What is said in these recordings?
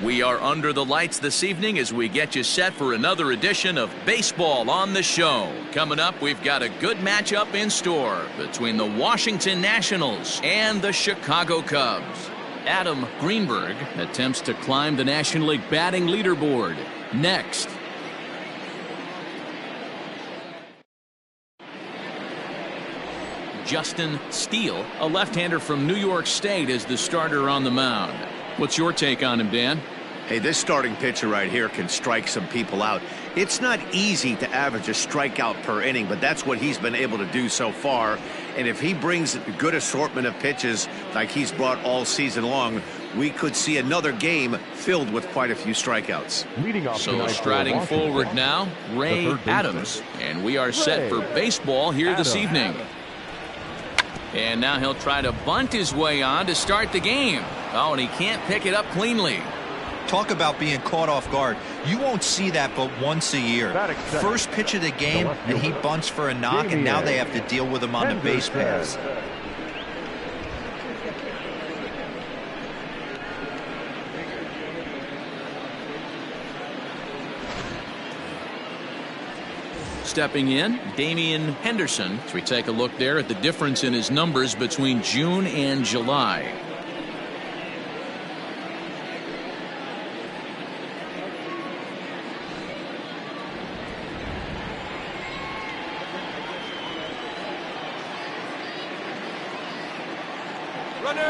We are under the lights this evening as we get you set for another edition of Baseball on the Show. Coming up, we've got a good matchup in store between the Washington Nationals and the Chicago Cubs. Adam Greenberg attempts to climb the National League batting leaderboard. Next. Justin Steele, a left-hander from New York State, is the starter on the mound. What's your take on him, Dan? Hey, this starting pitcher right here can strike some people out. It's not easy to average a strikeout per inning, but that's what he's been able to do so far. And if he brings a good assortment of pitches like he's brought all season long, we could see another game filled with quite a few strikeouts. So striding forward now, Ray Adams. And we are set for baseball here this evening. And now he'll try to bunt his way on to start the game. Oh, and he can't pick it up cleanly. Talk about being caught off guard. You won't see that but once a year. First pitch of the game, and he bunts for a knock, and now they have to deal with him on the base paths. Stepping in, Damian Henderson, as we take a look there at the difference in his numbers between June and July.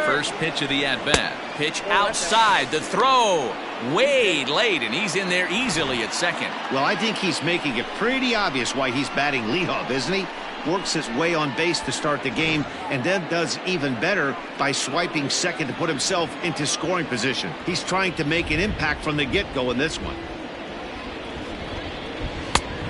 First pitch of the at-bat. Pitch outside. The throw. Way late, and he's in there easily at second. Well, I think he's making it pretty obvious why he's batting leadoff, isn't he? Works his way on base to start the game, and then does even better by swiping second to put himself into scoring position. He's trying to make an impact from the get-go in this one.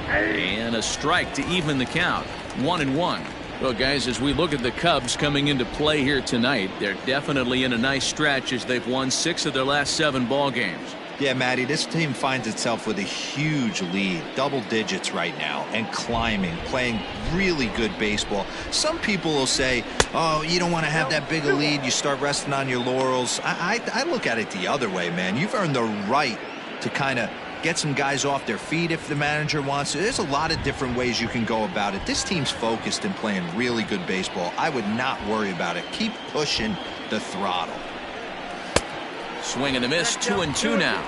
And a strike to even the count. 1-1. Well, guys, as we look at the Cubs coming into play here tonight, they're definitely in a nice stretch as they've won 6 of their last 7 ball games. Yeah, Matty, this team finds itself with a huge lead, double digits right now, and climbing, playing really good baseball. Some people will say, oh, you don't want to have that big a lead, you start resting on your laurels. I look at it the other way, man. You've earned the right to kind of get some guys off their feet if the manager wants to. There's a lot of different ways you can go about it. This team's focused and playing really good baseball. I would not worry about it. Keep pushing the throttle. Swing and a miss, 2-2 now.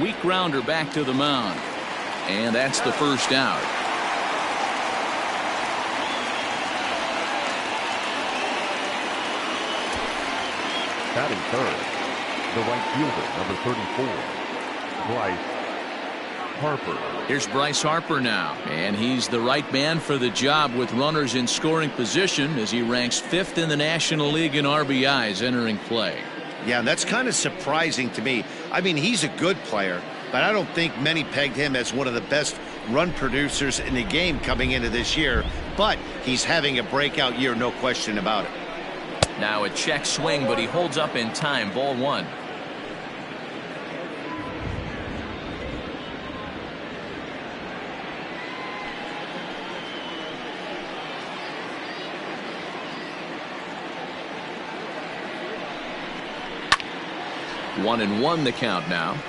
Weak grounder back to the mound. And that's the first out. Batting third, the right fielder, number 34, Bryce Harper. Here's Bryce Harper now, and he's the right man for the job with runners in scoring position as he ranks 5th in the National League in RBIs entering play. Yeah, that's kind of surprising to me. I mean, he's a good player, but I don't think many pegged him as one of the best run producers in the game coming into this year, but he's having a breakout year, no question about it. Now a check swing, but he holds up in time. Ball 1. One and one the count now.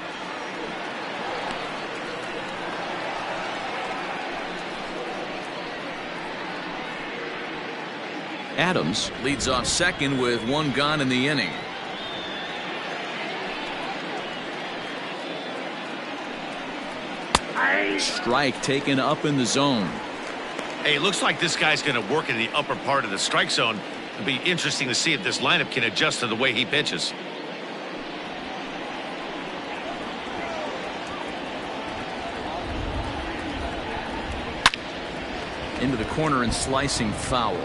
Adams leads off second with 1 gone in the inning. Strike taken up in the zone. Hey, looks like this guy's going to work in the upper part of the strike zone. It'll be interesting to see if this lineup can adjust to the way he pitches. Into the corner and slicing foul.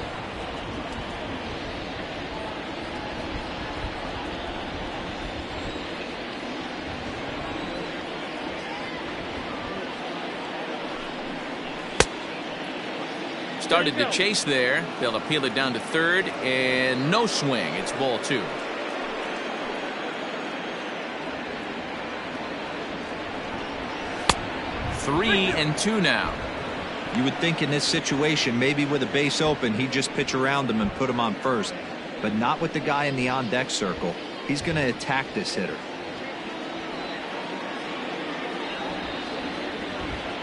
Started to chase there. They'll appeal it down to third, and no swing. It's ball 2. Three and two now. You would think in this situation, maybe with a base open, he'd just pitch around him and put him on first. But not with the guy in the on-deck circle. He's going to attack this hitter.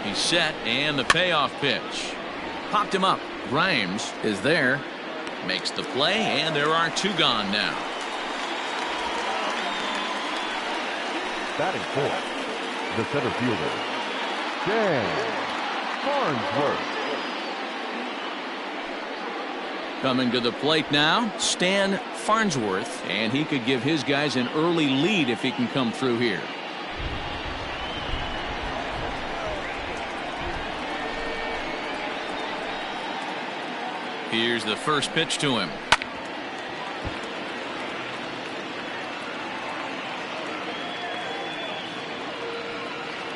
He's set, and the payoff pitch. Popped him up. Grimes is there. Makes the play, and there are 2 gone now. Batting fourth, the center fielder, Dan Farnsworth. Coming to the plate now, Stan Farnsworth, and he could give his guys an early lead if he can come through here. Here's the first pitch to him.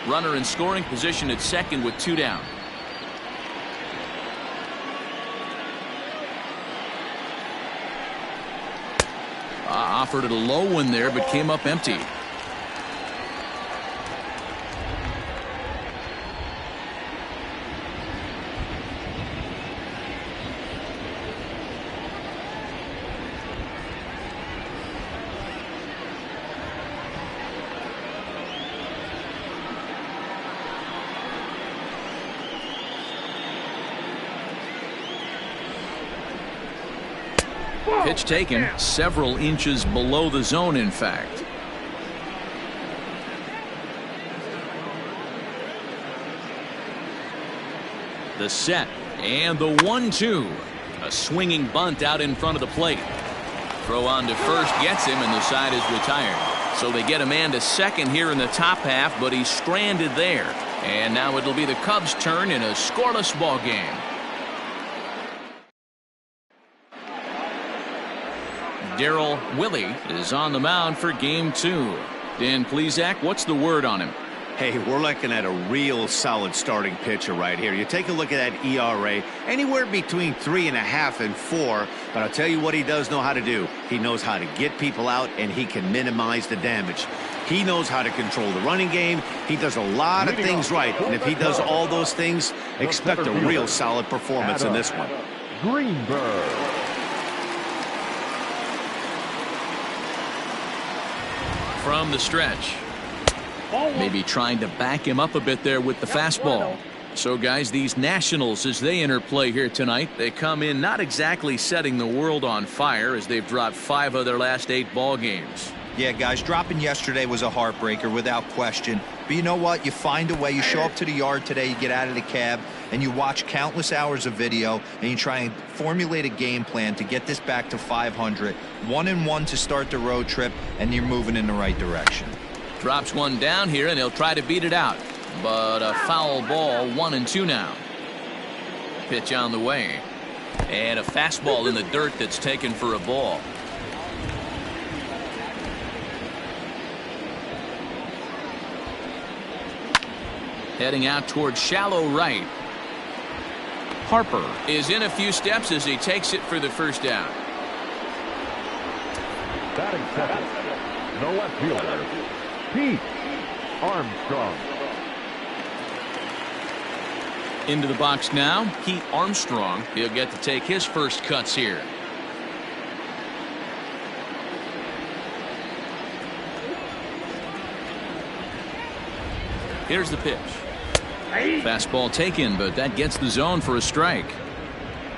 Runner in scoring position at second with 2 down. Offered it a low one there, but came up empty. Pitch taken several inches below the zone, in fact. The set and the 1-2. A swinging bunt out in front of the plate. Throw on to first gets him, and the side is retired. So they get a man to second here in the top half, but he's stranded there. And now it'll be the Cubs' turn in a scoreless ball game. Darryl Willie is on the mound for game 2. Dan Plesac, what's the word on him? Hey, we're looking at a real solid starting pitcher right here. You take a look at that ERA, anywhere between 3.5 and 4. But I'll tell you what he does know how to do. He knows how to get people out, and he can minimize the damage. He knows how to control the running game. He does a lot of things right. And if he does all those things, expect a real solid performance in this one. Greenberg. From the stretch. Maybe trying to back him up a bit there with the fastball. So, guys, these Nationals, as they enter play here tonight, they come in not exactly setting the world on fire, as they've dropped 5 of their last 8 ball games. Yeah, guys, dropping yesterday was a heartbreaker without question. But you know what? You find a way. You show up to the yard today, you get out of the cab, and you watch countless hours of video, and you try and formulate a game plan to get this back to 500. 1-1 to start the road trip, and you're moving in the right direction. Drops one down here, and he'll try to beat it out. But a foul ball, 1-2 now. Pitch on the way. And a fastball in the dirt that's taken for a ball. Heading out towards shallow right. Harper is in a few steps as he takes it for the first down. Batting second, the left fielder, Pete Armstrong. Into the box now, Pete Armstrong. He'll get to take his first cuts here. Here's the pitch. Fastball taken, but that gets the zone for a strike.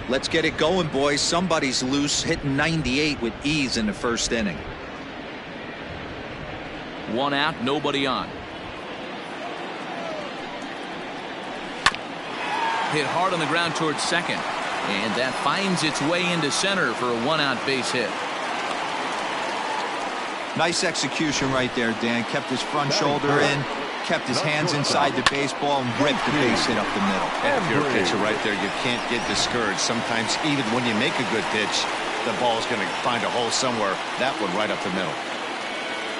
Let's get it going, boys. Somebody's loose, hitting 98 with ease in the first inning. 1 out, nobody on. Hit hard on the ground towards second. And that finds its way into center for a 1-out base hit. Nice execution right there, Dan. Kept his front shoulder in, kept his hands inside the baseball, and ripped the base hit up the middle. And if you're a pitcher right there, you can't get discouraged. Sometimes even when you make a good pitch, the ball's going to find a hole somewhere. That one right up the middle.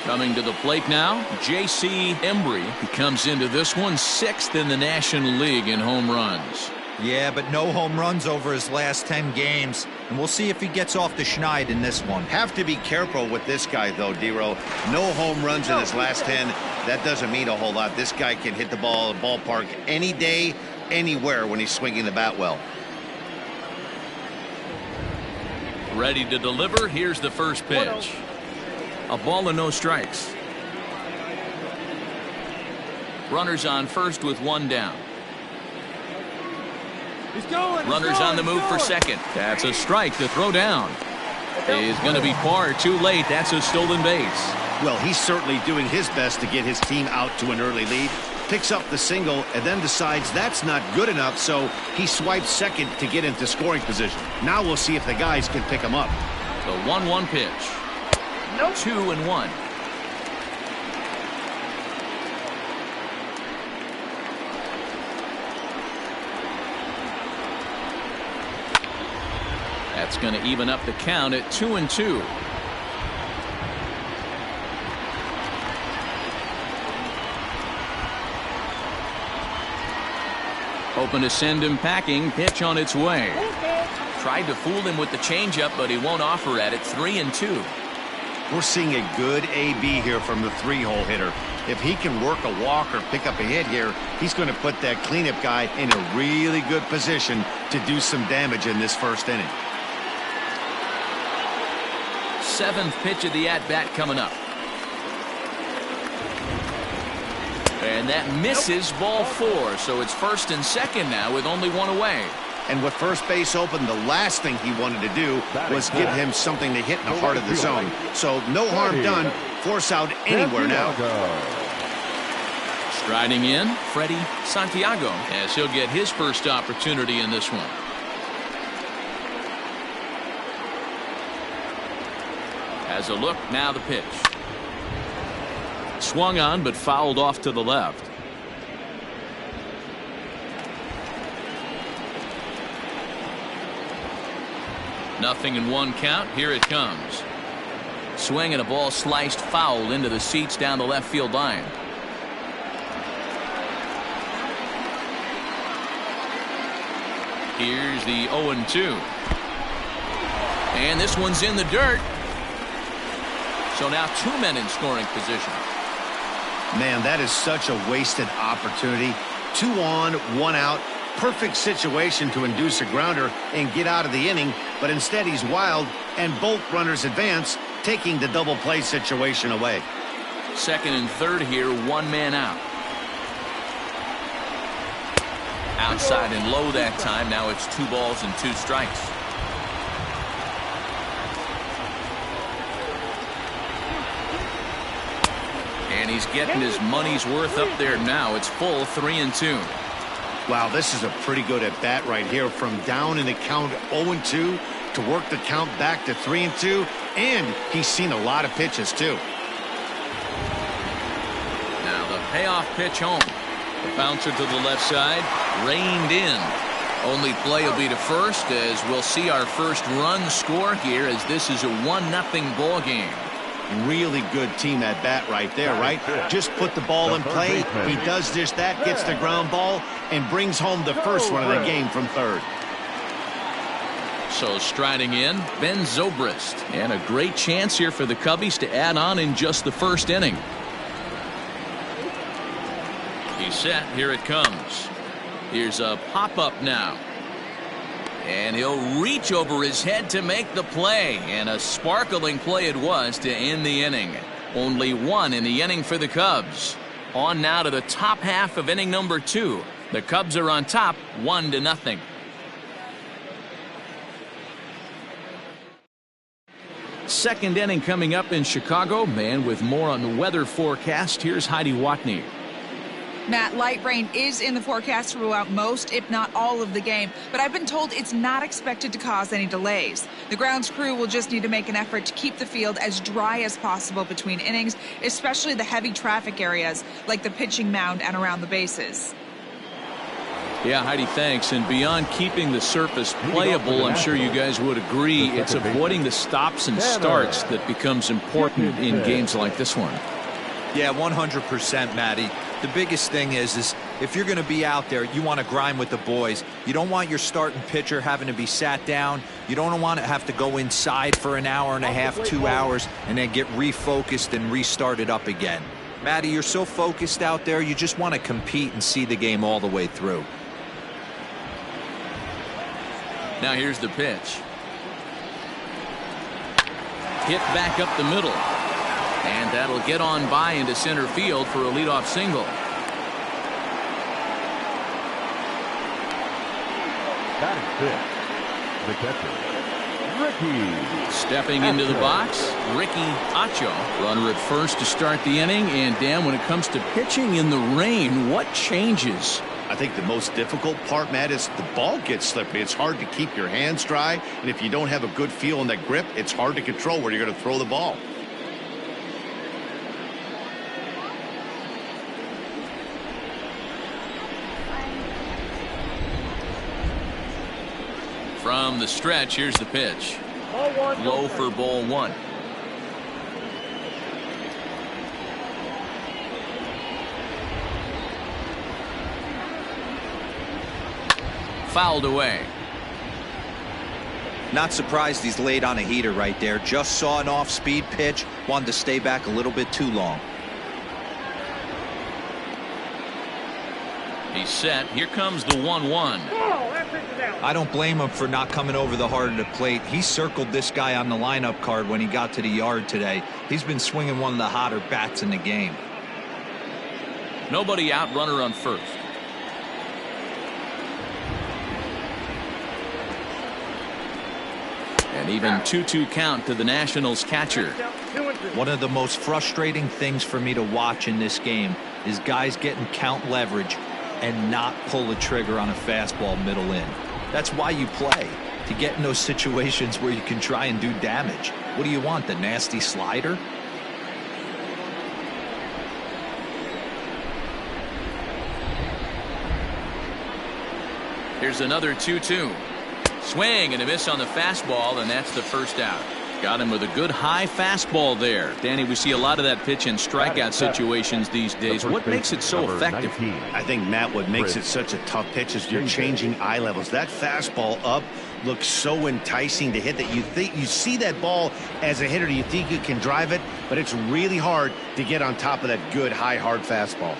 Coming to the plate now, J.C. Embry. He comes into this one 6th in the National League in home runs. Yeah, but no home runs over his last 10 games. And we'll see if he gets off the schneid in this one. Have to be careful with this guy, though, D-Row. No home runs in his last 10. that doesn't mean a whole lot. This guy can hit the ball in the ballpark any day, anywhere when he's swinging the bat well. Ready to deliver. Here's the first pitch. A ball and no strikes. Runners on first with one down. Runners on the move for second. That's a strike to throw down. Is going to be far too late. That's a stolen base. Well, he's certainly doing his best to get his team out to an early lead. Picks up the single and then decides that's not good enough, so he swipes second to get into scoring position. Now we'll see if the guys can pick him up. The 1-1 pitch. 2-1. That's going to even up the count at 2-2. Hoping to send him packing. Pitch on its way. Tried to fool him with the changeup, but he won't offer at it. 3-2. We're seeing a good AB here from the three-hole hitter. If he can work a walk or pick up a hit here, he's going to put that cleanup guy in a really good position to do some damage in this first inning. Seventh pitch of the at-bat coming up. And that misses ball 4, so it's first and second now with only one away. And with first base open, the last thing he wanted to do was give him something to hit in the heart of the zone. So no harm done. Force out anywhere now. Striding in, Freddie Santiago, as he'll get his first opportunity in this one. Has a look, now the pitch. Swung on, but fouled off to the left. Nothing in one count. Here it comes. Swing and a ball sliced foul into the seats down the left field line. Here's the 0-2. And this one's in the dirt. So now two men in scoring position. Man, that is such a wasted opportunity. 2 on, 1 out. Perfect situation to induce a grounder and get out of the inning, but instead he's wild and both runners advance, taking the double play situation away. Second and third here, 1 man out. Outside and low that time. Now it's 2 balls and 2 strikes. And he's getting his money's worth up there now. It's full 3-2. Wow, this is a pretty good at bat right here, from down in the count 0-2 to work the count back to 3-2, and he's seen a lot of pitches too. Now the payoff pitch home. The bouncer to the left side, reined in. Only play will be to first, as we'll see our first run score here, as this is a 1-0 ball game. Really good team at bat right there, right? Just put the ball in play. He does just that, gets the ground ball, and brings home the first run of the game from third. So striding in, Ben Zobrist. And a great chance here for the Cubbies to add on in just the first inning. He's set. Here it comes. Here's a pop-up now. And he'll reach over his head to make the play. And a sparkling play it was to end the inning. Only 1 in the inning for the Cubs. On now to the top half of inning number 2. The Cubs are on top, 1-0. Second inning coming up in Chicago. And with more on the weather forecast, here's Heidi Watney. Matt, light rain is in the forecast throughout most, if not all, of the game, but I've been told it's not expected to cause any delays. The grounds crew will just need to make an effort to keep the field as dry as possible between innings, especially the heavy traffic areas like the pitching mound and around the bases. Yeah, Heidi, thanks. And beyond keeping the surface playable, I'm sure you guys would agree, it's avoiding the stops and starts that becomes important in games like this one. Yeah, 100%, Matty. The biggest thing is if you're going to be out there, you want to grind with the boys. You don't want your starting pitcher having to be sat down. You don't want to have to go inside for an hour and a half, 2 hours, and then get refocused and restarted up again. Matty, you're so focused out there, you just want to compete and see the game all the way through. Now here's the pitch. Hit back up the middle. And that'll get on by into center field for a leadoff single. Batting fifth, the catcher, Ricky. Stepping into the box, Ricky Acho. Runner at first to start the inning. And Dan, when it comes to pitching in the rain, what changes? I think the most difficult part, Matt, is the ball gets slippery. It's hard to keep your hands dry, and if you don't have a good feel in that grip, it's hard to control where you're going to throw the ball. From the stretch, here's the pitch. Low for ball one. Fouled away. Not surprised he's laid on a heater right there. Just saw an off-speed pitch. Wanted to stay back a little bit too long. He's set. Here comes the 1-1. I don't blame him for not coming over the heart of the plate. He circled this guy on the lineup card when he got to the yard today. He's been swinging one of the hotter bats in the game. Nobody out, runner on first. And even 2-2 count to the Nationals catcher. One of the most frustrating things for me to watch in this game is guys getting count leverage and not pull the trigger on a fastball middle in. That's why you play, to get in those situations where you can try and do damage. What do you want, the nasty slider? Here's another 2-2. Swing and a miss on the fastball, and that's the first out. Got him with a good high fastball there. Danny, we see a lot of that pitch in strikeout situations these days. What makes it so effective? I think, Matt, what makes it such a tough pitch is you're changing eye levels. That fastball up looks so enticing to hit that you see that ball as a hitter, you think you can drive it, but it's really hard to get on top of that good high hard fastball.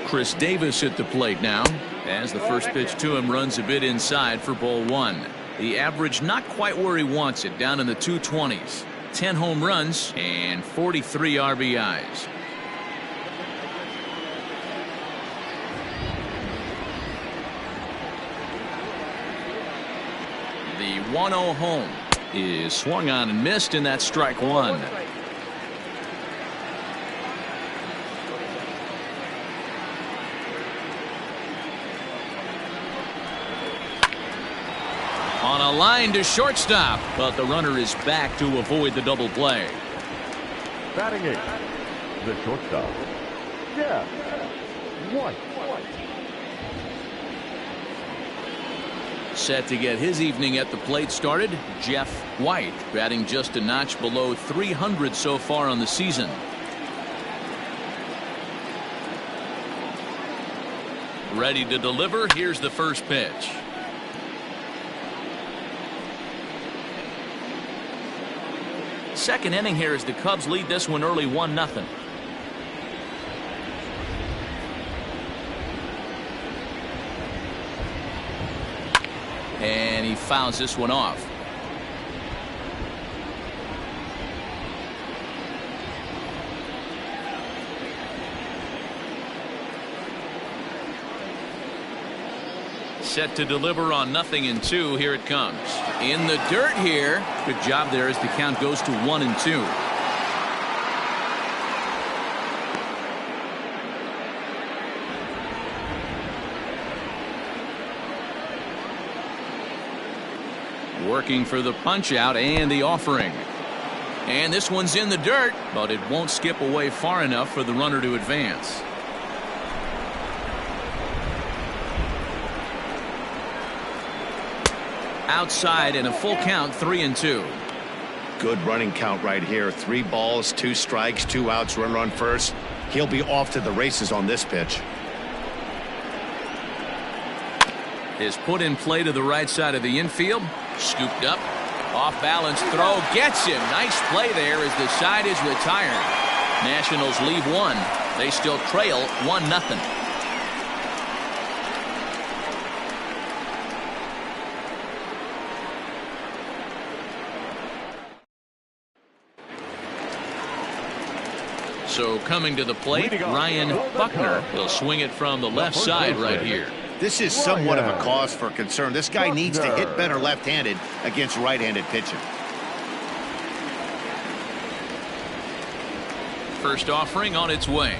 Chris Davis at the plate now, as the first pitch to him runs a bit inside for ball one. The average not quite where he wants it, down in the 220s. 10 home runs and 43 RBIs. The 1-0 home is swung on and missed, and that's strike one. On a line to shortstop, but the runner is back to avoid the double play. Batting eighth, the shortstop, Jeff White. Set to get his evening at the plate started, Jeff White, batting just a notch below 300 so far on the season. Ready to deliver. Here's the first pitch. Second inning here as the Cubs lead this one early 1-0. And he fouls this one off. Set to deliver on 0-2. Here it comes. In the dirt here. Good job there as the count goes to 1-2. Working for the punch out and the offering. And this one's in the dirt, but it won't skip away far enough for the runner to advance. Outside and a full count, 3-2. Good running count right here. 3 balls, 2 strikes, 2 outs, runner on first. He'll be off to the races on this pitch. Is put in play to the right side of the infield. Scooped up. Off balance throw. Gets him. Nice play there as the side is retired. Nationals leave one. They still trail 1-0. So coming to the plate, Ryan Buckner will swing it from the left side right here. This is somewhat of a cause for concern. This guy needs to hit better left-handed against right-handed pitching. First offering on its way.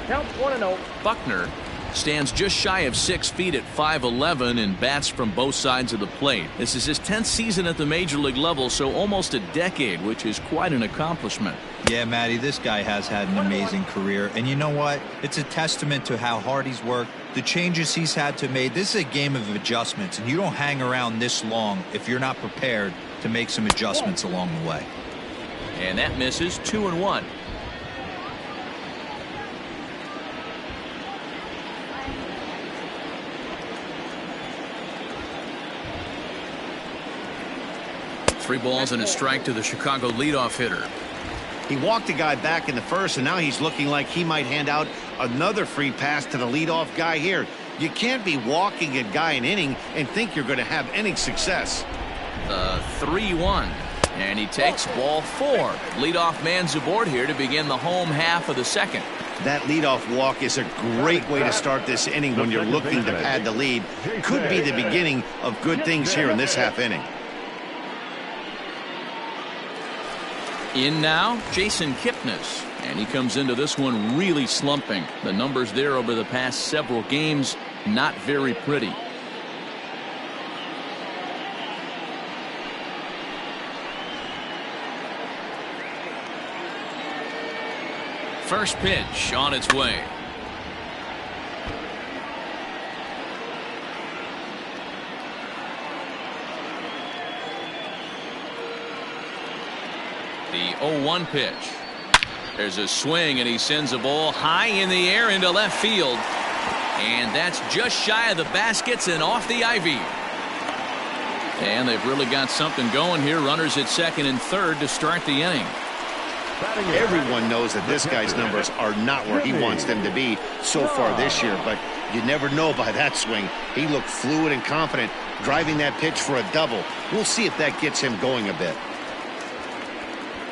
Count 1-0. Buckner stands just shy of 6 feet at 5'11" and bats from both sides of the plate. This is his 10th season at the major league level, so almost a decade, which is quite an accomplishment. Yeah, Matty, this guy has had an amazing career. And you know what? It's a testament to how hard he's worked, the changes he's had to make. This is a game of adjustments, and you don't hang around this long if you're not prepared to make some adjustments along the way. And that misses. 2-1. Three balls and a strike to the Chicago leadoff hitter. He walked a guy back in the first, and now he's looking like he might hand out another free pass to the leadoff guy here. You can't be walking a guy an inning and think you're going to have any success. 3-1. And he takes ball 4. Leadoff man's aboard here to begin the home half of the second. That leadoff walk is a great way to start this inning when you're looking to pad the lead. Could be the beginning of good things here in this half inning. In now, Jason Kipnis, and he comes into this one really slumping. The numbers there over the past several games, not very pretty. First pitch on its way. The 0-1 pitch. There's a swing, and he sends a ball high in the air into left field. And that's just shy of the baskets and off the ivy. And they've really got something going here. Runners at second and third to start the inning. Everyone knows that this guy's numbers are not where he wants them to be so far this year, but you never know by that swing. He looked fluid and confident, driving that pitch for a double. We'll see if that gets him going a bit.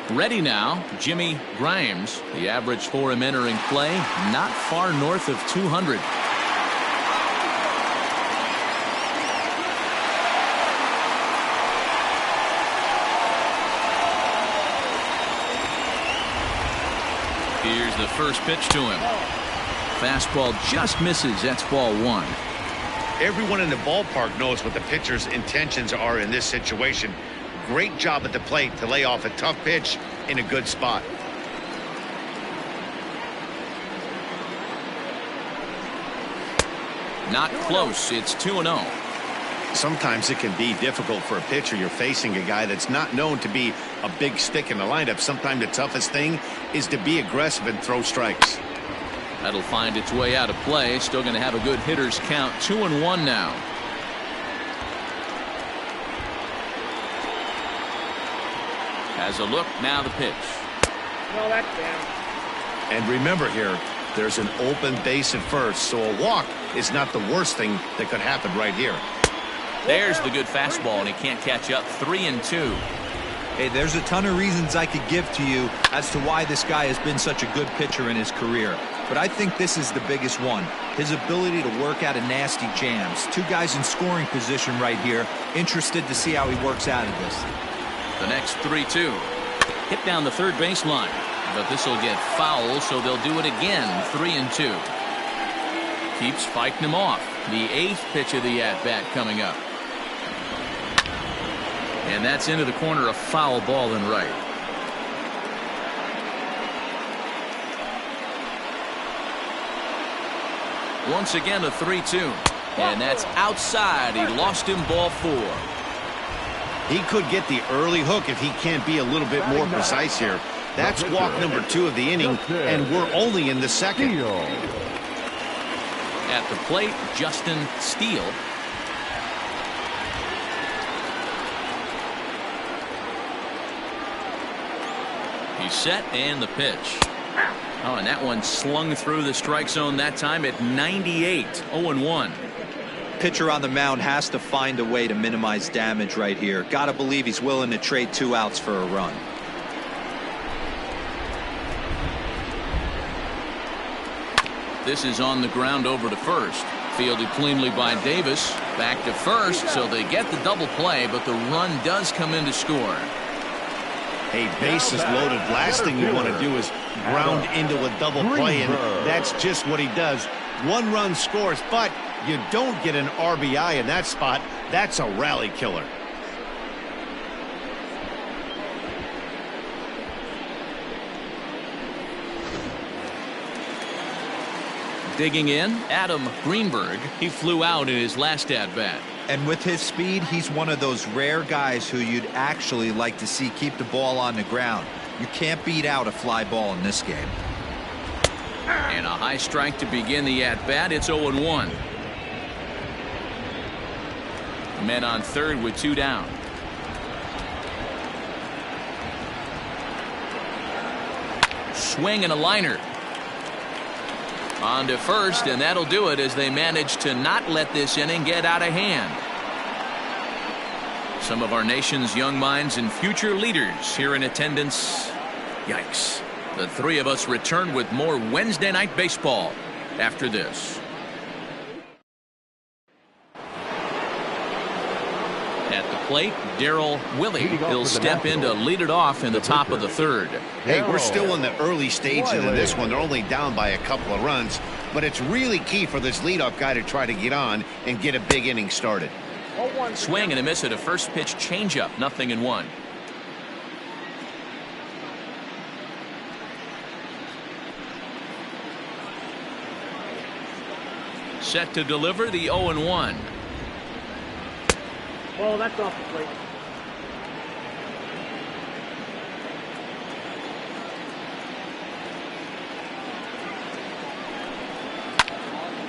Ready now, Jimmy Grimes. The average for him entering play, not far north of 200. Here's the first pitch to him. Fastball just misses. That's ball 1. Everyone in the ballpark knows what the pitcher's intentions are in this situation. Great job at the plate to lay off a tough pitch in a good spot. Not close. It's 2-0. Sometimes it can be difficult for a pitcher. You're facing a guy that's not known to be a big stick in the lineup. Sometimes the toughest thing is to be aggressive and throw strikes. That'll find its way out of play. Still going to have a good hitter's count. 2-1 now. Has a look, now the pitch. No, that's down. And remember here, there's an open base at first, so a walk is not the worst thing that could happen right here. There's the good fastball, and he can't catch up. 3-2. Hey, there's a ton of reasons I could give to you as to why this guy has been such a good pitcher in his career. But I think this is the biggest one. His ability to work out of nasty jams. Two guys in scoring position right here. Interested to see how he works out of this. The next 3-2. Hit down the third baseline. But this will get foul, so they'll do it again. 3-2. Keeps fighting him off. The 8th pitch of the at-bat coming up. And that's into the corner, a foul ball in right. Once again, a 3-2. And that's outside. He lost him, ball 4. He could get the early hook if he can't be a little bit more precise here. That's walk number 2 of the inning, and we're only in the second. At the plate, Justin Steele. He's set and the pitch. Oh, and that one slung through the strike zone that time at 98. 0-1. Pitcher on the mound has to find a way to minimize damage right here. Gotta believe he's willing to trade 2 outs for a run. This is on the ground over to first. Fielded cleanly by Davis. Back to first, so they get the double play, but the run does come in to score. Hey, bases loaded. Last thing you want to do is ground into a double play, and that's just what he does. 1 run scores, but you don't get an RBI in that spot. That's a rally killer. Digging in, Adam Greenberg. He flew out in his last at-bat. And with his speed, he's one of those rare guys who you'd actually like to see keep the ball on the ground. You can't beat out a fly ball in this game. And a high strike to begin the at-bat. It's 0-1. Men on third with 2 down. Swing and a liner. On to first, and that'll do it as they manage to not let this inning get out of hand. Some of our nation's young minds and future leaders here in attendance. Yikes. The 3 of us return with more Wednesday Night Baseball after this. At the plate, Darryl Willie. He'll step in to lead it off in the top of the third. Hey, we're still in the early stages of this one. They're only down by a couple of runs, but it's really key for this leadoff guy to try to get on and get a big inning started. Swing and a miss at a first pitch changeup. 0-1. Set to deliver the 0-1. Oh, that's off the plate.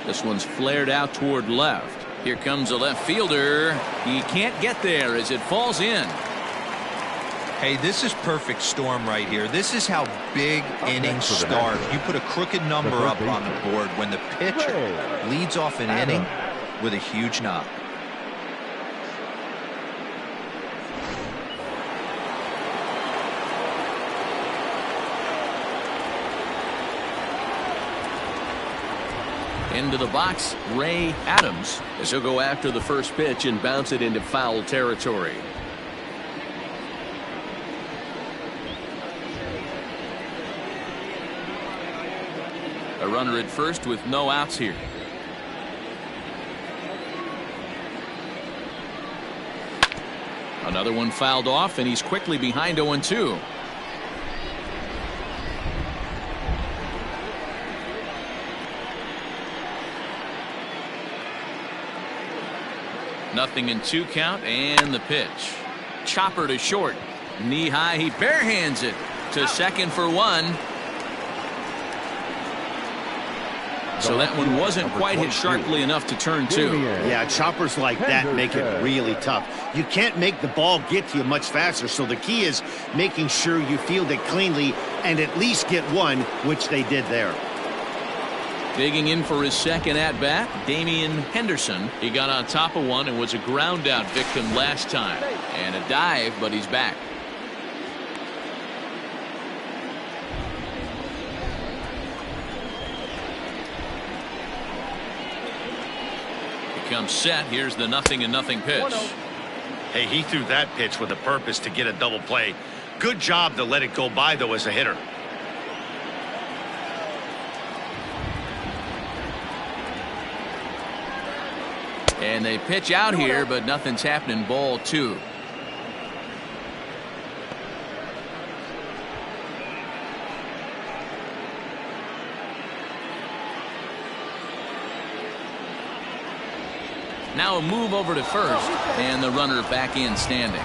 This one's flared out toward left. Here comes a left fielder. He can't get there as it falls in. Hey, this is perfect storm right here. This is how big innings start. You put a crooked number up on the board when the pitcher leads off an inning with a huge knock. Into the box, Ray Adams, as he'll go after the first pitch and bounce it into foul territory. A runner at first with no outs here. Another one fouled off, and he's quickly behind 0-2. Nothing in 2 count, and the pitch. Chopper to short. Knee high, he barehands it to second for 1. So that one wasn't quite hit sharply enough to turn 2. Yeah, choppers like that make it really tough. You can't make the ball get to you much faster, so the key is making sure you field it cleanly and at least get 1, which they did there. Digging in for his second at-bat, Damian Henderson. He got on top of one and was a ground-out victim last time. And a dive, but he's back. He comes set. Here's the 0-0 pitch. Hey, he threw that pitch with a purpose to get a double play. Good job to let it go by, though, as a hitter. And they pitch out here, but nothing's happening. Ball 2. Now a move over to first, and the runner back in standing.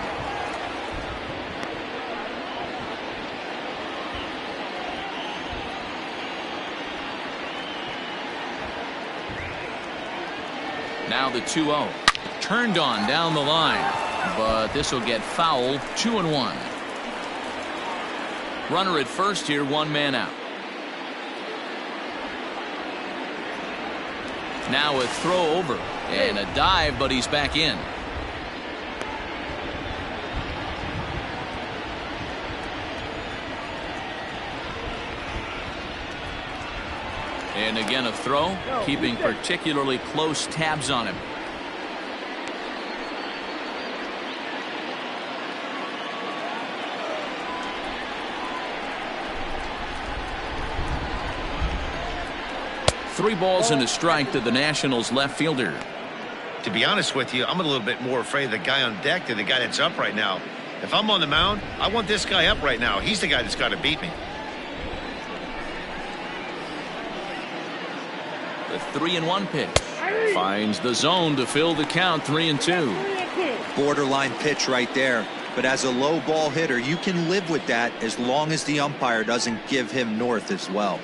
Now the 2-0. Turned on down the line, but this will get foul. 2-1. Runner at first here, one man out. Now a throw over and a dive, but he's back in. And again a throw, keeping particularly close tabs on him. Three balls and a strike to the Nationals left fielder. To be honest with you, I'm a little bit more afraid of the guy on deck than the guy that's up right now. If I'm on the mound, I want this guy up right now. He's the guy that's got to beat me. The 3-1 pitch finds the zone to fill the count. 3-2. Borderline pitch right there. But as a low ball hitter, you can live with that as long as the umpire doesn't give him north as well.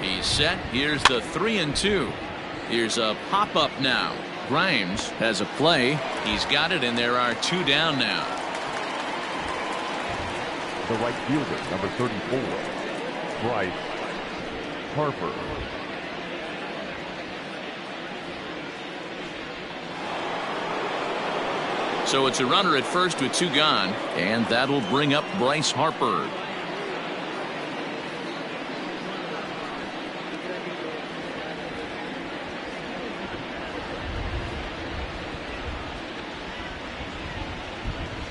He's set. Here's the 3-2. Here's a pop-up now. Grimes has a play. He's got it, and there are two down now. The right fielder, number 34, Bryce Harper. So it's a runner at first with two gone, and that'll bring up Bryce Harper.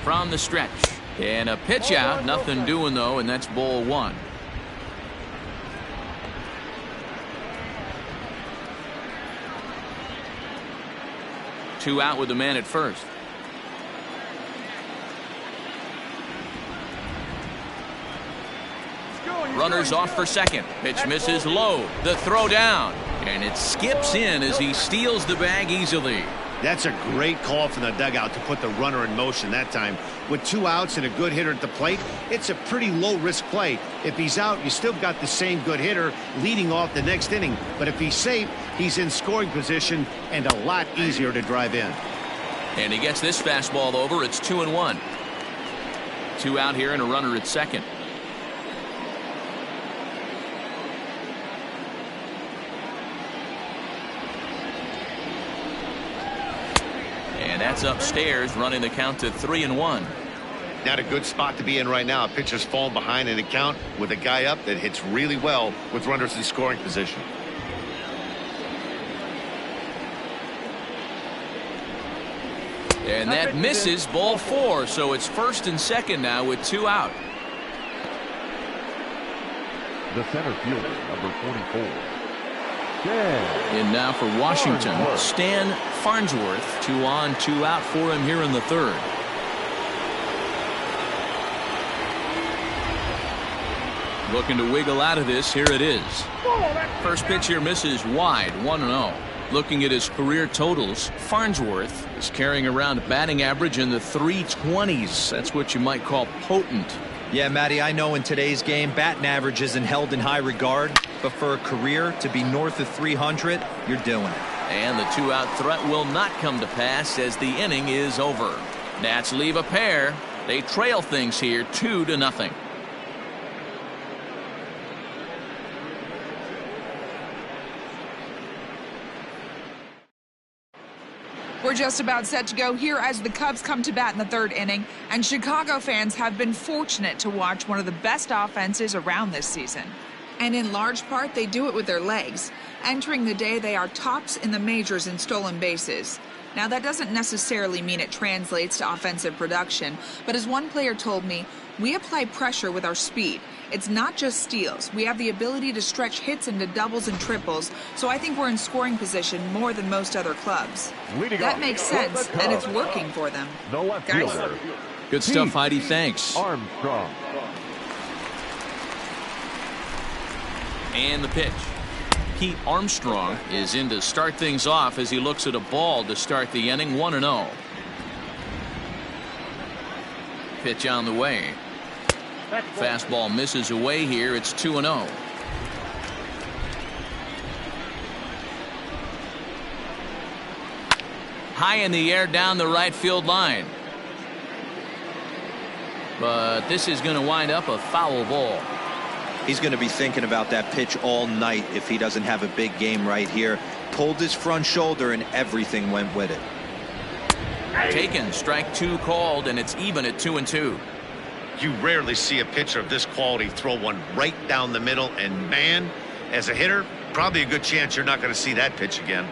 From the stretch, and a pitch out, nothing doing though, and that's ball one. Two out with the man at first. Runners off for second. Pitch misses low. The throw down, and it skips in as he steals the bag easily. That's a great call from the dugout to put the runner in motion that time. With two outs and a good hitter at the plate, it's a pretty low-risk play. If he's out, you still got the same good hitter leading off the next inning. But if he's safe, he's in scoring position and a lot easier to drive in. And he gets this fastball over. It's 2-1. Two out here and a runner at second. That's upstairs, running the count to 3-1. Not a good spot to be in right now. A pitcher's falling behind in the count with a guy up that hits really well with runners in scoring position. And that misses, ball four. So it's first and second now with two out. The center fielder, number 44. In now for Washington, Stan Farnsworth. 2 on, 2 out for him here in the third. Looking to wiggle out of this. Here it is. First pitch here misses wide. 1-0. Looking at his career totals, Farnsworth is carrying around a batting average in the 320s. That's what you might call potent. Yeah, Matty, I know in today's game, batting average isn't held in high regard, but for a career to be north of 300, you're doing it. And the two-out threat will not come to pass as the inning is over. Nats leave a pair. They trail things here 2-0. We're just about set to go here as the Cubs come to bat in the third inning, and Chicago fans have been fortunate to watch one of the best offenses around this season. And in large part, they do it with their legs. Entering the day, they are tops in the majors in stolen bases. Now, that doesn't necessarily mean it translates to offensive production, but as one player told me, we apply pressure with our speed. It's not just steals. We have the ability to stretch hits into doubles and triples, so I think we're in scoring position more than most other clubs. That makes sense, and it's working for them. The left fielder. Good stuff, Heidi. Thanks. Armstrong. And the pitch. Pete Armstrong is in to start things off as he looks at a ball to start the inning. 1-0. Pitch on the way. Fastball misses away here. It's 2-0. high in the air down the right field line. But this is going to wind up a foul ball. He's going to be thinking about that pitch all night if he doesn't have a big game right here. Pulled his front shoulder and everything went with it. Taken, strike 2 called, and it's even at 2-2. You rarely see a pitcher of this quality throw one right down the middle, and man, as a hitter, probably a good chance you're not going to see that pitch again.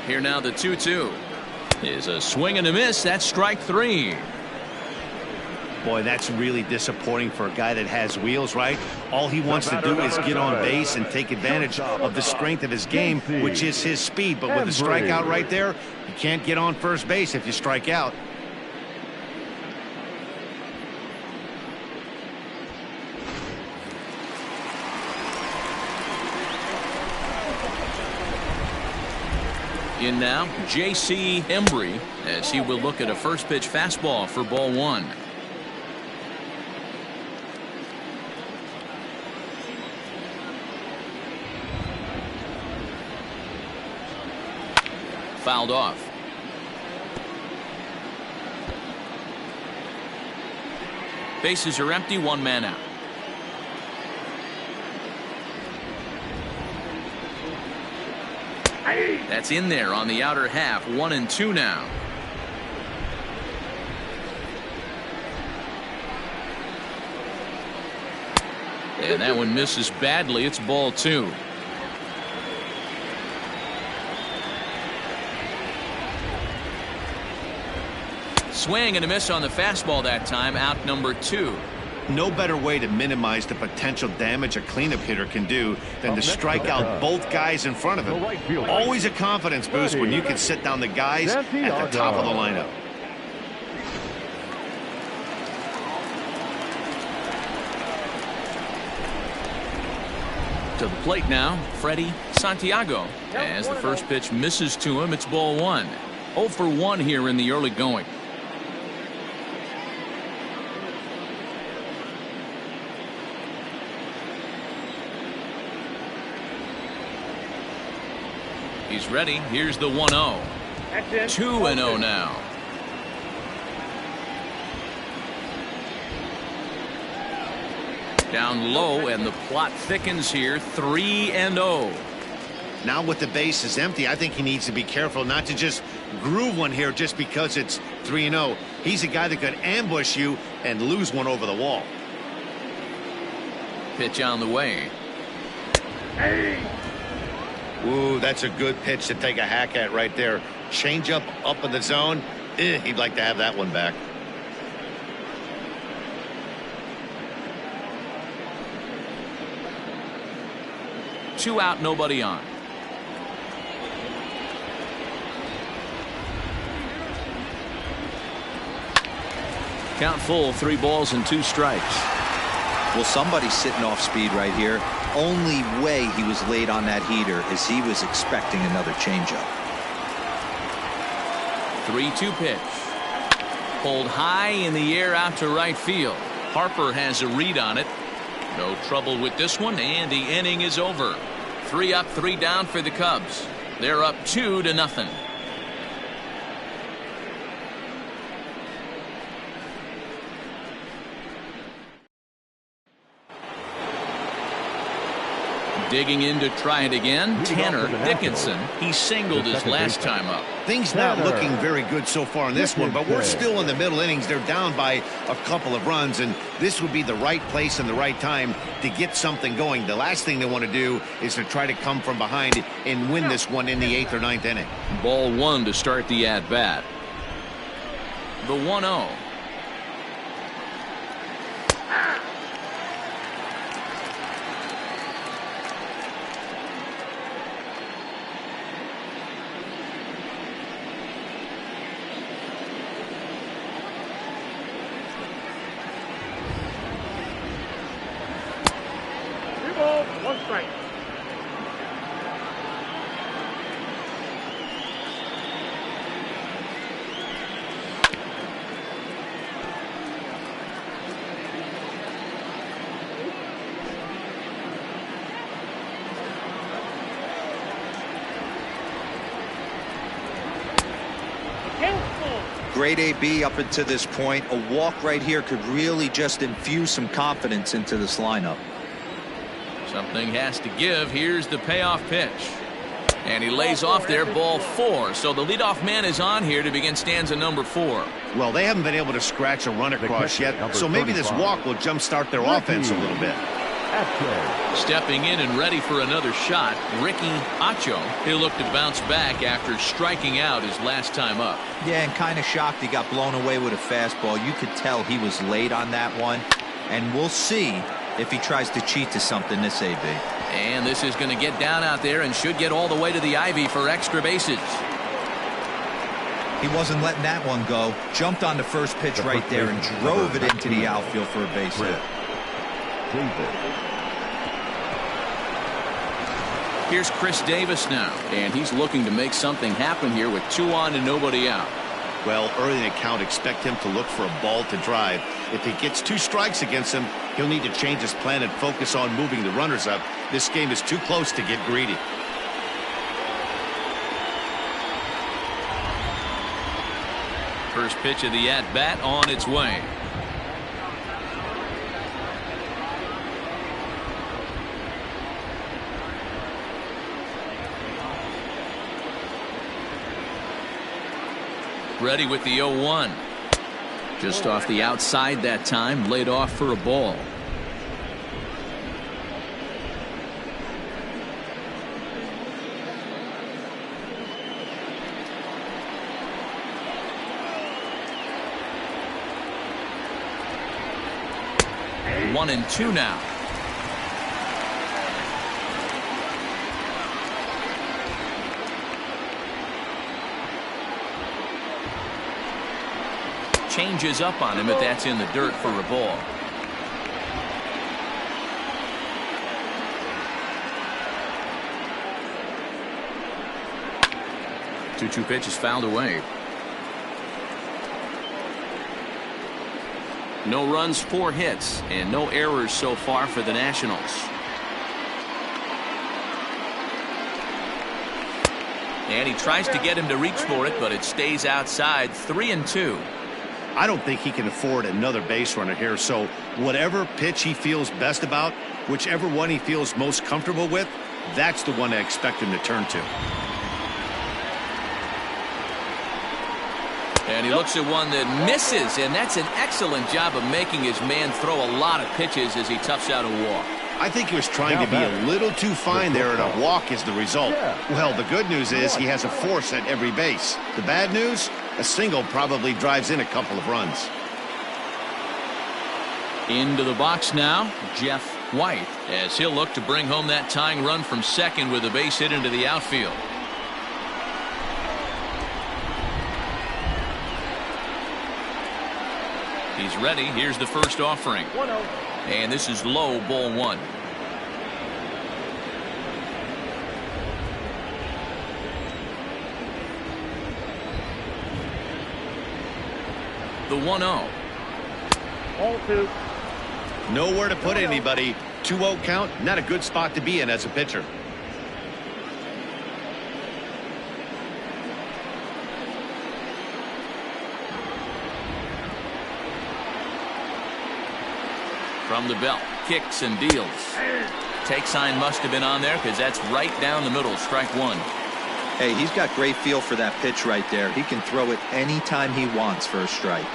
Here now the 2-2 is a swing and a miss. That's strike 3. Boy, that's really disappointing for a guy that has wheels, right? All he wants to do is get on base and take advantage of the strength of his game, which is his speed. But with a strikeout right there, you can't get on first base if you strike out. In now, J.C. Embry, as he will look at a first pitch fastball for ball 1. Fouled off. Bases are empty, 1 man out. That's in there on the outer half. 1-2 now. And that one misses badly. It's ball 2. Swing and a miss on the fastball that time. Out number 2. No better way to minimize the potential damage a cleanup hitter can do than to strike out both guys in front of him. Always a confidence boost when you can sit down the guys at the top of the lineup. To the plate now, Freddie Santiago. As the first pitch misses to him, it's ball 1. 0 for 1 here in the early going. He's ready. Here's the 1-0. 2-0 now. Down low, and the plot thickens here. 3-0. Now with the bases empty, I think he needs to be careful not to just groove one here just because it's 3-0. He's a guy that could ambush you and lose one over the wall. Pitch on the way. Ooh, that's a good pitch to take a hack at right there. Change up in the zone. He'd like to have that one back. Two out, nobody on. Count full, 3 balls and 2 strikes. Well, somebody's sitting off speed right here. Only way he was late on that heater is he was expecting another changeup. 3-2 pitch. Pulled high in the air out to right field. Harper has a read on it. No trouble with this one, and the inning is over. 3 up, 3 down for the Cubs. They're up 2-0. Digging in to try it again, Tanner Dickinson. He singled his last time up. Things not looking very good so far in this one, but we're still in the middle innings. They're down by a couple of runs, and this would be the right place and the right time to get something going. The last thing they want to do is to try to come from behind and win this one in the 8th or 9th inning. Ball 1 to start the at-bat. The 1-0. great AB up until this point. A walk right here could really just infuse some confidence into this lineup. Something has to give. Here's the payoff pitch. And he lays off there, ball 4. So the leadoff man is on here to begin stanza number 4. Well, they haven't been able to scratch a run across yet, so maybe this walk will jumpstart their offense a little bit. Stepping in and ready for another shot, Ricky Acho. He'll look to bounce back after striking out his last time up. Yeah, and kind of shocked he got blown away with a fastball. You could tell he was late on that one. And we'll see if he tries to cheat to something this AB. And this is going to get down out there and should get all the way to the ivy for extra bases. He wasn't letting that one go. Jumped on the first pitch right there and drove it into the outfield for a base hit. Here's Chris Davis now, and he's looking to make something happen here with 2 on and nobody out. Well, early in the count, expect him to look for a ball to drive. If he gets 2 strikes against him, he'll need to change his plan and focus on moving the runners up. This game is too close to get greedy. First pitch of the at-bat on its way. Ready with the 0-1. Just off the outside that time, laid off for a ball. One and 2 now. Changes up on him, but that's in the dirt for a ball. Two pitches fouled away. No runs, 4 hits, and no errors so far for the Nationals. And he tries to get him to reach for it, but it stays outside. 3 and 2. I don't think he can afford another base runner here, so whatever pitch he feels best about, whichever one he feels most comfortable with, that's the one I expect him to turn to. And he looks at one that misses, and that's an excellent job of making his man throw a lot of pitches as he toughs out a walk. I think he was trying to be a little too fine there, and a walk is the result. Well, the good news is he has a force at every base. The bad news, a single probably drives in a couple of runs. Into the box now, Jeff White, as he'll look to bring home that tying run from second with a base hit into the outfield. He's ready. Here's the first offering. 1-0. And this is low, ball 1. The 1-0. Ball 2. Nowhere to put anybody. 2-0 count, not a good spot to be in as a pitcher. From the belt, kicks and deals. Take sign must have been on there because that's right down the middle. Strike 1. Hey, he's got great feel for that pitch right there. He can throw it anytime he wants for a strike.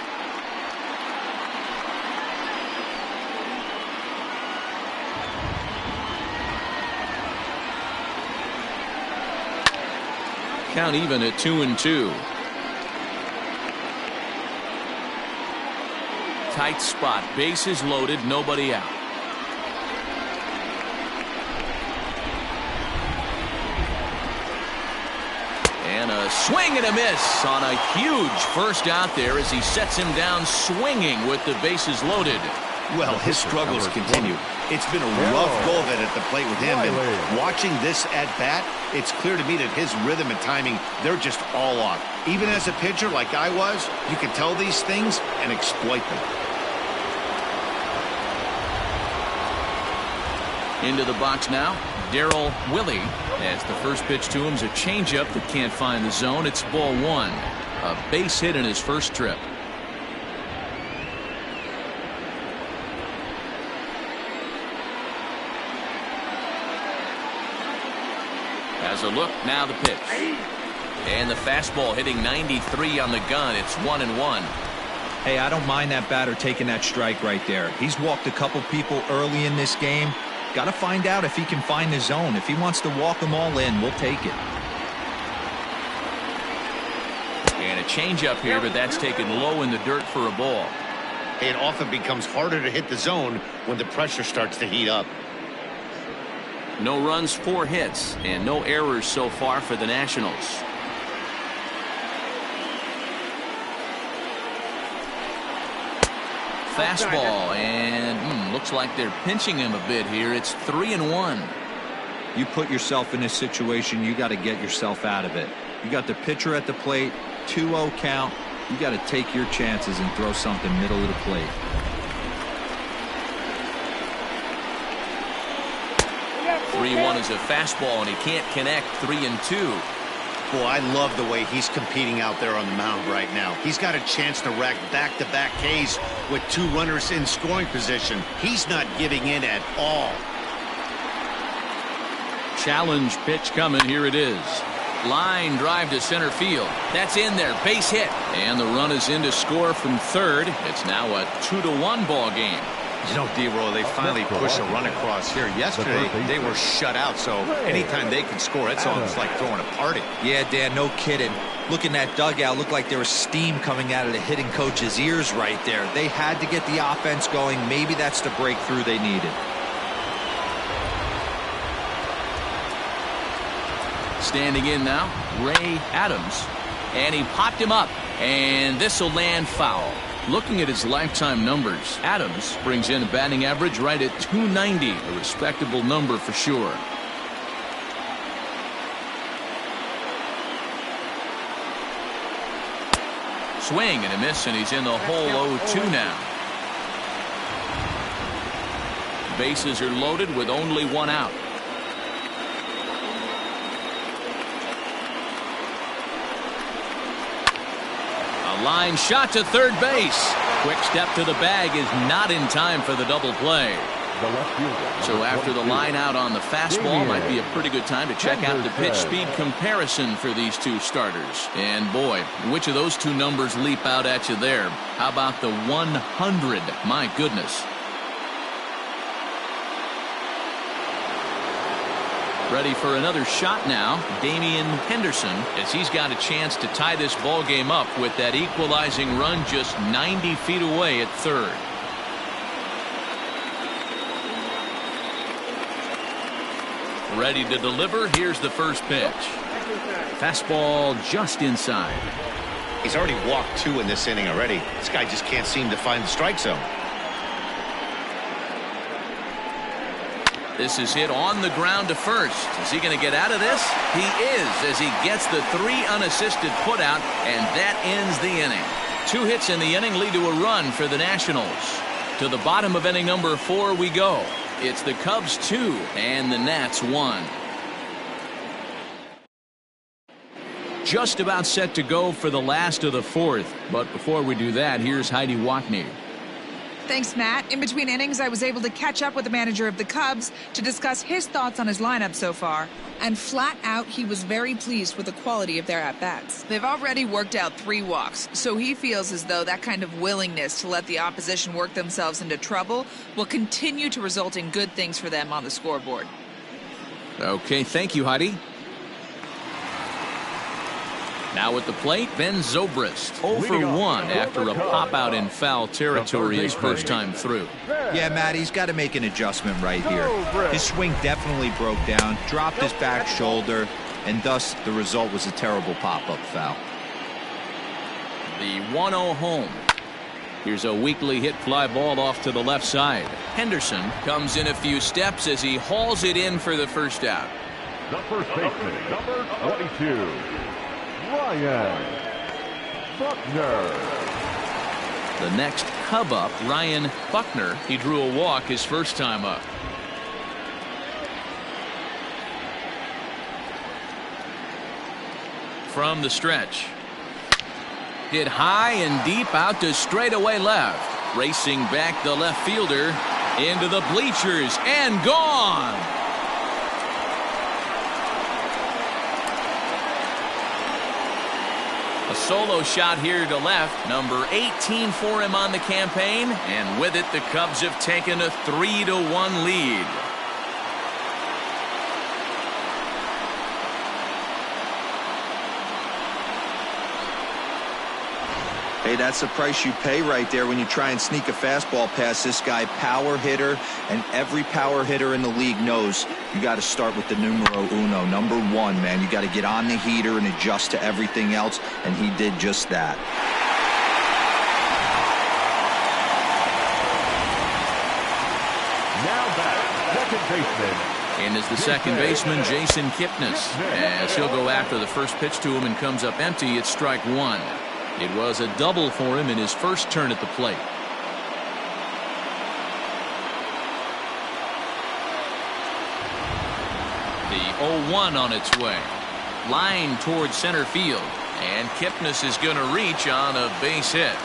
Count even at 2 and 2. Tight spot, bases loaded, nobody out. And a swing and a miss on a huge first out there as he sets him down swinging with the bases loaded. Well, his struggles continue. It's been a rough go of it at the plate with him, and watching this at bat, it's clear to me that his rhythm and timing, they're just all off. Even as a pitcher like I was, you can tell these things and exploit them. Into the box now, Darryl Willie, as the first pitch to him is a changeup that can't find the zone. It's ball 1. A base hit in his first trip. As a look, now the pitch. And the fastball hitting 93 on the gun. It's 1-1. Hey, I don't mind that batter taking that strike right there. He's walked a couple people early in this game. Got to find out if he can find the zone. If he wants to walk them all in, we'll take it. And a changeup here, but that's taken low in the dirt for a ball. It often becomes harder to hit the zone when the pressure starts to heat up. No runs, 4 hits, and no errors so far for the Nationals. Fastball, and looks like they're pinching him a bit here. It's 3-1. You put yourself in this situation, you got to get yourself out of it. You got the pitcher at the plate, 2-0 count. You got to take your chances and throw something middle of the plate. Three-1 is a fastball, and he can't connect. 3-2. Boy, I love the way he's competing out there on the mound right now. He's got a chance to rack back-to-back Ks with 2 runners in scoring position. He's not giving in at all. Challenge pitch coming. Here it is. Line drive to center field. That's in there. Base hit. And the run is in to score from third. It's now a 2-1 ball game. You know, D-Roll, they finally push a run across here. Yesterday, they were shut out, so anytime they can score, it's almost like throwing a party. Yeah, Dan, no kidding. Look in that dugout. Looked like there was steam coming out of the hitting coach's ears right there. They had to get the offense going. Maybe that's the breakthrough they needed. Standing in now, Ray Adams. And he popped him up. And this will land foul. Looking at his lifetime numbers, Adams brings in a batting average right at .290, a respectable number for sure. Swing and a miss, and he's in the hole 0-2 now. Bases are loaded with only 1 out. Line shot to third base. Quick step to the bag is not in time for the double play. So after the line out on the fastball, might be a pretty good time to check out the pitch speed comparison for these two starters. And boy, which of those 2 numbers leap out at you there? How about the 100? My goodness. Ready for another shot now, Damian Henderson, as he's got a chance to tie this ball game up with that equalizing run just 90 feet away at third. Ready to deliver. Here's the first pitch. Fastball just inside. He's already walked 2 in this inning already. This guy just can't seem to find the strike zone. This is hit on the ground to first. Is he going to get out of this? He is, as he gets the 3 unassisted putout, and that ends the inning. 2 hits in the inning lead to a run for the Nationals. To the bottom of inning number 4 we go. It's the Cubs 2 and the Nats 1. Just about set to go for the last of the 4th. But before we do that, here's Heidi Watney. Thanks, Matt. In between innings, I was able to catch up with the manager of the Cubs to discuss his thoughts on his lineup so far. And flat out, he was very pleased with the quality of their at-bats. They've already worked out 3 walks, so he feels as though that kind of willingness to let the opposition work themselves into trouble will continue to result in good things for them on the scoreboard. Okay, thank you, Heidi. Now at the plate, Ben Zobrist, 0 for 1 after a pop-out in foul territory his first time through. Yeah, Matt, he's got to make an adjustment right here. His swing definitely broke down, dropped his back shoulder, and thus the result was a terrible pop-up foul. The 1-0 home. Here's a weakly hit fly ball off to the left side. Henderson comes in a few steps as he hauls it in for the first out. The first baseman, number 22. Ryan Buckner. The next Cub up, Ryan Buckner. He drew a walk his first time up. From the stretch. Hit high and deep out to straightaway left. Racing back the left fielder into the bleachers and gone. A solo shot here to left. Number 18 for him on the campaign. And with it, the Cubs have taken a 3-1 lead. Hey, that's the price you pay right there when you try and sneak a fastball past this guy. Power hitter, and every power hitter in the league knows you got to start with the numero uno, number one, man. You got to get on the heater and adjust to everything else, and he did just that. Now back, second baseman. And is the second baseman, Jason Kipnis. As he'll go after the first pitch to him and comes up empty, it's strike one. It was a double for him in his first turn at the plate. The 0-1 on its way. Line towards center field. And Kipnis is going to reach on a base hit.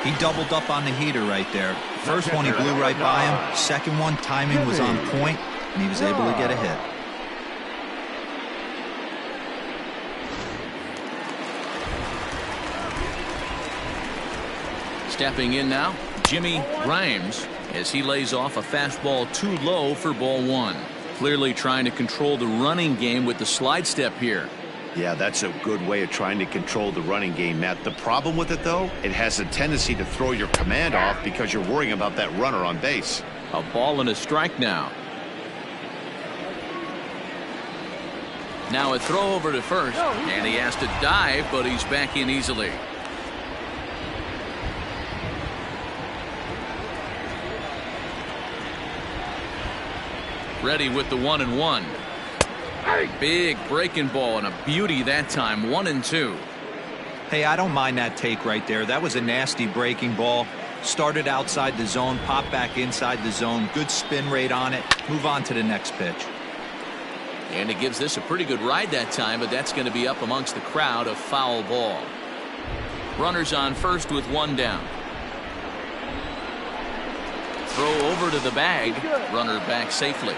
He doubled up on the heater right there. First one he blew right by him. Second one, timing was on point, and he was able to get a hit. Stepping in now, Jimmy Grimes, as he lays off a fastball too low for ball one. Clearly trying to control the running game with the slide step here. Yeah, that's a good way of trying to control the running game, Matt. The problem with it, though, it has a tendency to throw your command off because you're worrying about that runner on base. A ball and a strike now. Now a throw over to first, and he has to dive, but he's back in easily. Ready with the 1-1. Big breaking ball and a beauty that time. 1-2. Hey, I don't mind that take right there. That was a nasty breaking ball. Started outside the zone, popped back inside the zone. Good spin rate on it. Move on to the next pitch. And it gives this a pretty good ride that time, but that's going to be up amongst the crowd. A foul ball. Runners on first with one down. Throw over to the bag. Runner back safely.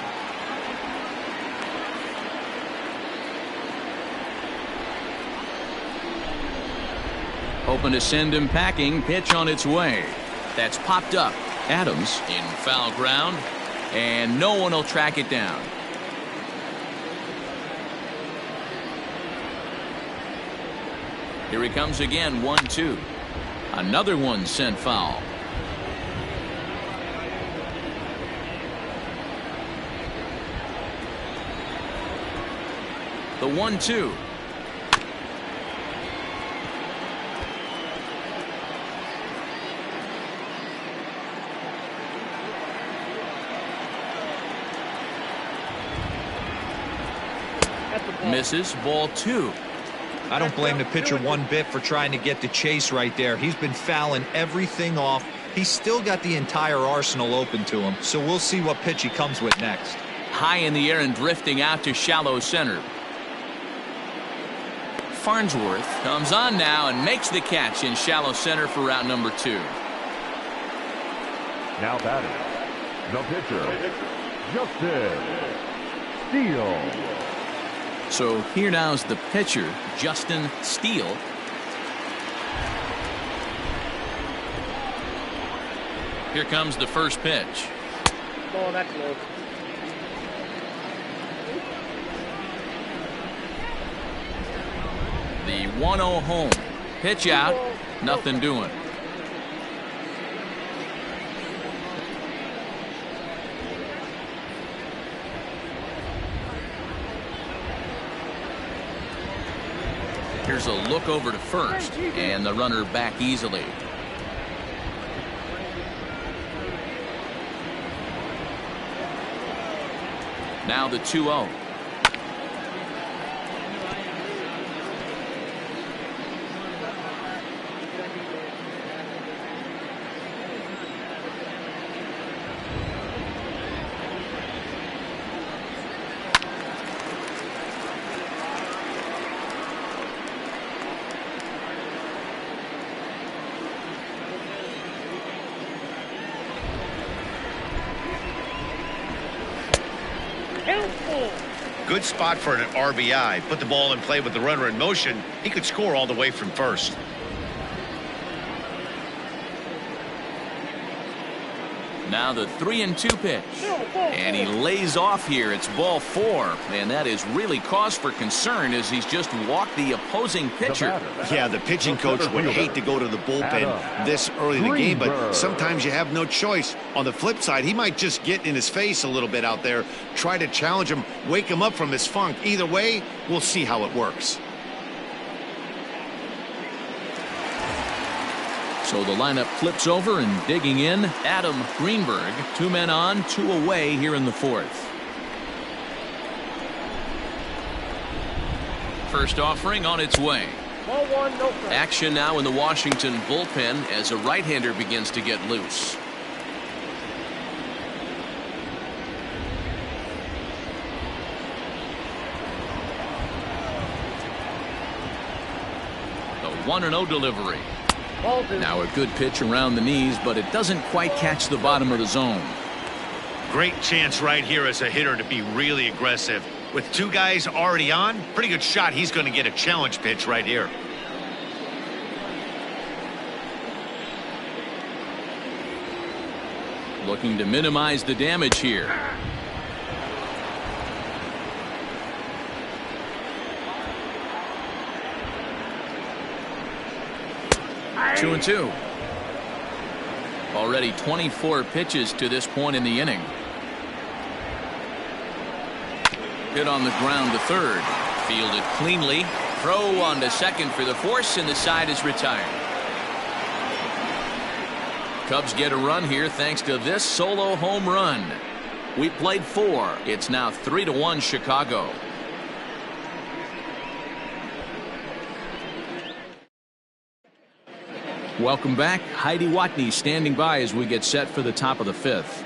Hoping to send him packing. Pitch on its way. That's popped up. Adams in foul ground, and no one will track it down. Here he comes again. 1-2. Another one sent foul. The 1-2. Misses. Ball two. I don't blame the pitcher one bit for trying to get the chase right there. He's been fouling everything off. He's still got the entire arsenal open to him, so we'll see what pitch he comes with next. High in the air and drifting out to shallow center. Farnsworth comes on now and makes the catch in shallow center for route number 2. Now batting, the pitcher, Justin Steele. So here now's the pitcher, Justin Steele. Here comes the first pitch. Oh, that's close. The 1-0 home. Pitch out. Nothing doing. Here's a look over to first, and the runner back easily. Now the 2-0. Good spot for an RBI. Put the ball in play with the runner in motion. He could score all the way from first. Now the 3-2 pitch. And he lays off here. It's ball 4. And that is really cause for concern as he's just walked the opposing pitcher. Yeah, the pitching coach would hate to go to the bullpen this early in the game, but sometimes you have no choice. On the flip side, he might just get in his face a little bit out there, try to challenge him, wake him up from his funk. Either way, we'll see how it works. So the lineup flips over, and digging in, Adam Greenberg. 2 men on, 2 away here in the 4th. First offering on its way. Ball 1, no strike. Action now in the Washington bullpen as a right-hander begins to get loose. The 1-0 delivery. Now a good pitch around the knees, but it doesn't quite catch the bottom of the zone. Great chance right here as a hitter to be really aggressive. With 2 guys already on, pretty good shot. He's going to get a challenge pitch right here. Looking to minimize the damage here. Two and 2. Already 24 pitches to this point in the inning. Hit on the ground to third. Fielded cleanly. Throw on to second for the force, and the side is retired. Cubs get a run here thanks to this solo home run. We played 4. It's now 3-1 Chicago. Welcome back. Heidi Watney standing by as we get set for the top of the 5th.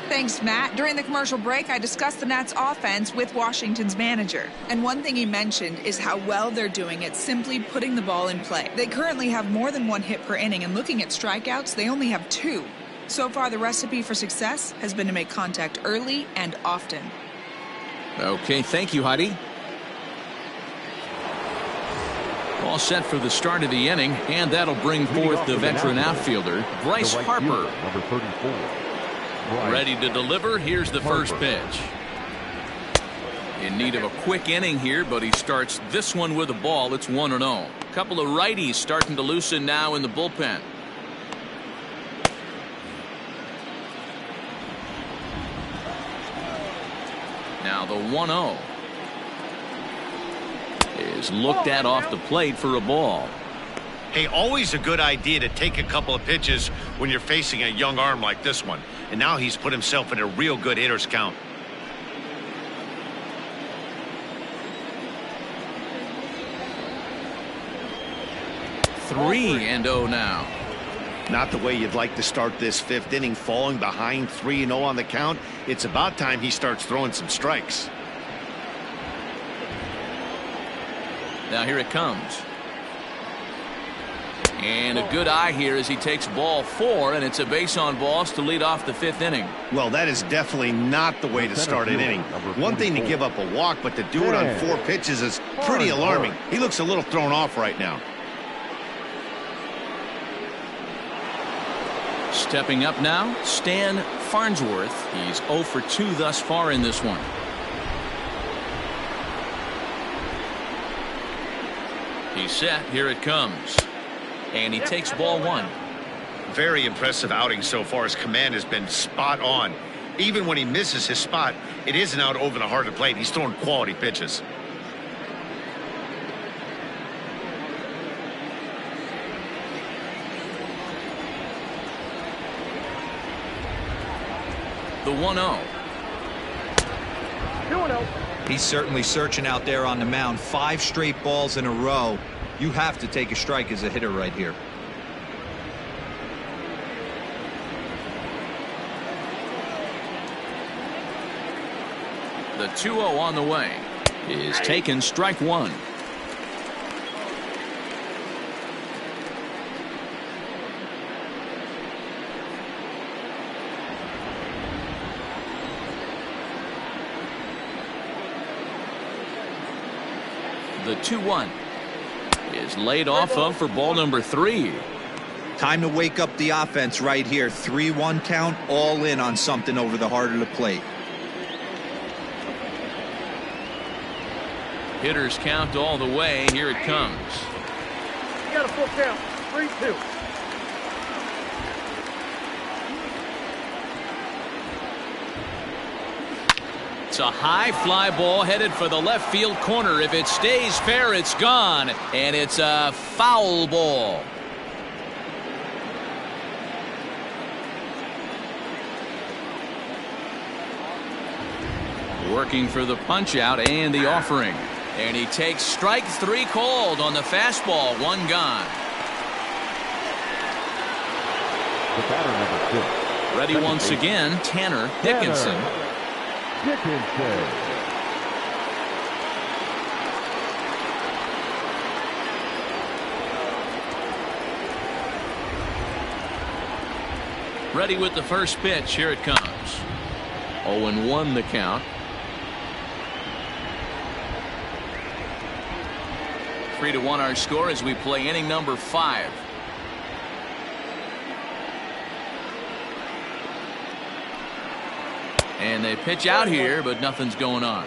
Thanks, Matt. During the commercial break, I discussed the Nats offense with Washington's manager. And one thing he mentioned is how well they're doing at simply putting the ball in play. They currently have more than 1 hit per inning, and looking at strikeouts, they only have 2. So far, the recipe for success has been to make contact early and often. Okay, thank you, Heidi. All set for the start of the inning, and that'll bring forth the veteran outfielder, Bryce Harper. Number 34. Ready to deliver. Here's the first pitch. In need of a quick inning here, but he starts this one with a ball. It's 1-0. A couple of righties starting to loosen now in the bullpen. Now the 1-0 is looked at off the plate for a ball. Hey, always a good idea to take a couple of pitches when you're facing a young arm like this one. And now he's put himself in a real good hitter's count. Three and 0 now. Not the way you'd like to start this 5th inning, falling behind 3-0 on the count. It's about time he starts throwing some strikes. Now here it comes. And a good eye here as he takes ball 4, and it's a base on balls to lead off the 5th inning. Well, that is definitely not the way to start an inning. One thing to give up a walk, but to do it on 4 pitches is pretty alarming. He looks a little thrown off right now. Stepping up now, Stan Farnsworth. He's 0 for 2 thus far in this one. He's set. Here it comes. And he takes ball 1. Very impressive outing so far. His command has been spot on. Even when he misses his spot, it isn't out over the heart of the plate. He's throwing quality pitches. The 1-0. 2-0. He's certainly searching out there on the mound. 5 straight balls in a row. You have to take a strike as a hitter right here. The 2-0 on the way is taken, strike 1. The 2-1 is laid off of for ball number 3. Time to wake up the offense right here. 3-1 count, all in on something over the heart of the plate. Hitters count all the way. Here it comes. You got a full count. 3-2. It's a high fly ball headed for the left field corner. If it stays fair, it's gone. And it's a foul ball. Working for the punch out and the offering. And he takes strike 3 called on the fastball. 1 gone. The batter number 6. Ready once again, Tanner Dickinson. Dickinson. Ready with the first pitch. Here it comes. 0-1 the count. 3-1 our score as we play inning number 5. And they pitch out here, but nothing's going on.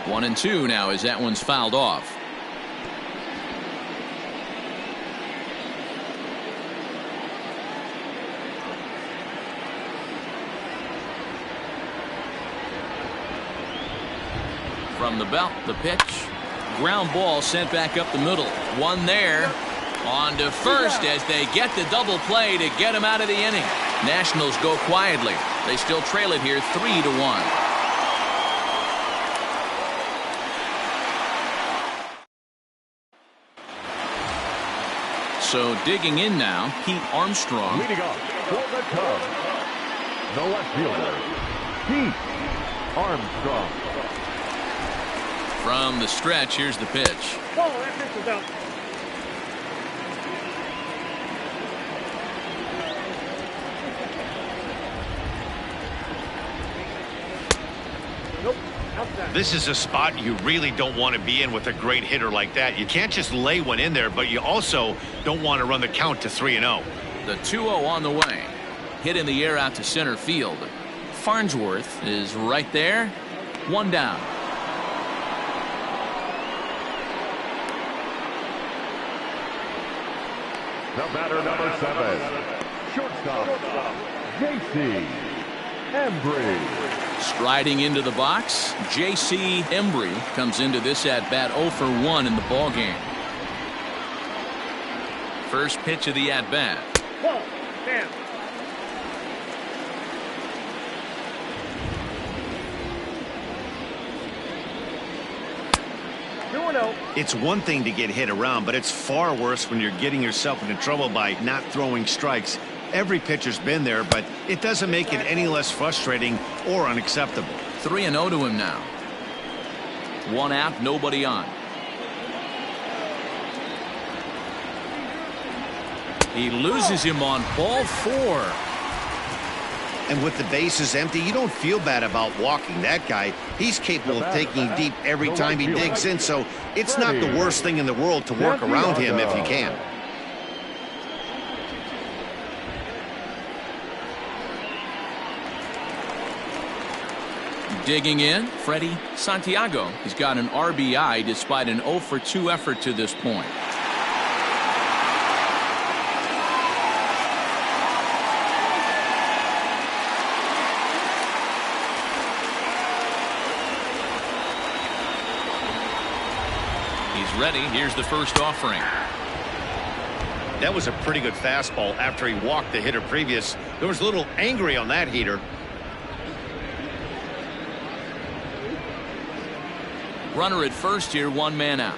One and 2 now as that one's fouled off. From the belt, the pitch. Ground ball sent back up the middle. One there. On to first as they get the double play to get him out of the inning. Nationals go quietly. They still trail it here 3-1. So digging in now, Pete Armstrong. Leading off for the Cubs, the left fielder, Pete Armstrong. From the stretch, here's the pitch. Oh, that pitch is out. Nope. Outside. This is a spot you really don't want to be in with a great hitter like that. You can't just lay one in there, but you also don't want to run the count to 3-0. The 2-0 on the way. Hit in the air out to center field. Farnsworth is right there. 1 down. The batter number 7, shortstop, J.C. Embry. Striding into the box, J.C. Embry comes into this at-bat 0 for 1 in the ballgame. First pitch of the at-bat. Ball. Down. It's one thing to get hit around, but it's far worse when you're getting yourself into trouble by not throwing strikes. Every pitcher's been there, but it doesn't make it any less frustrating or unacceptable. 3-0 to him now. 1 out, nobody on. He loses him on ball 4. And with the bases empty, you don't feel bad about walking that guy. He's capable of taking deep every time he digs in, so it's not the worst thing in the world to work around him if you can. Digging in, Freddie Santiago. He's got an RBI despite an 0 for 2 effort to this point. He's ready. Here's the first offering. That was a pretty good fastball after he walked the hitter previous. There was a little angry on that heater. Runner at first here, 1 man out.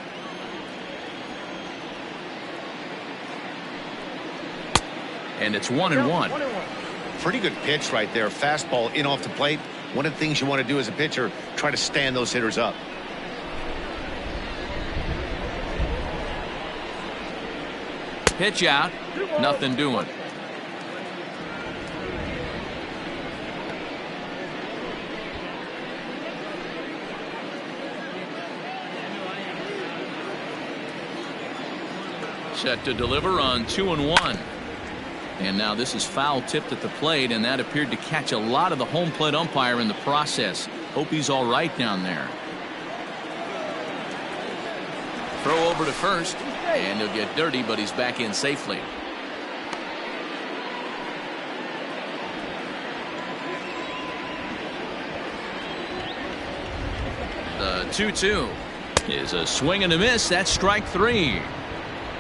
And it's 1-1. Pretty good pitch right there. Fastball in off the plate. One of the things you want to do as a pitcher, try to stand those hitters up. Pitch out. Nothing doing. Set to deliver on 2-1. And now this is foul tipped at the plate, and that appeared to catch a lot of the home plate umpire in the process. Hope he's all right down there. Throw over to first, and he'll get dirty, but he's back in safely. The 2-2 is a swing and a miss. That's strike 3.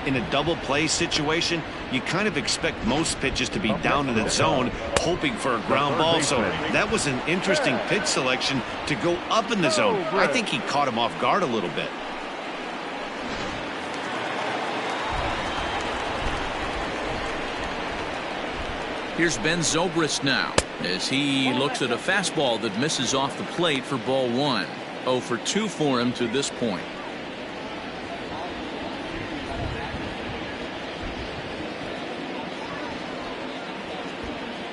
In a double play situation, you kind of expect most pitches to be down in the zone, hoping for a ground ball. So that was an interesting pitch selection to go up in the zone. I think he caught him off guard a little bit. Here's Ben Zobrist now as he looks at a fastball that misses off the plate for ball 1. 0 for 2 for him to this point.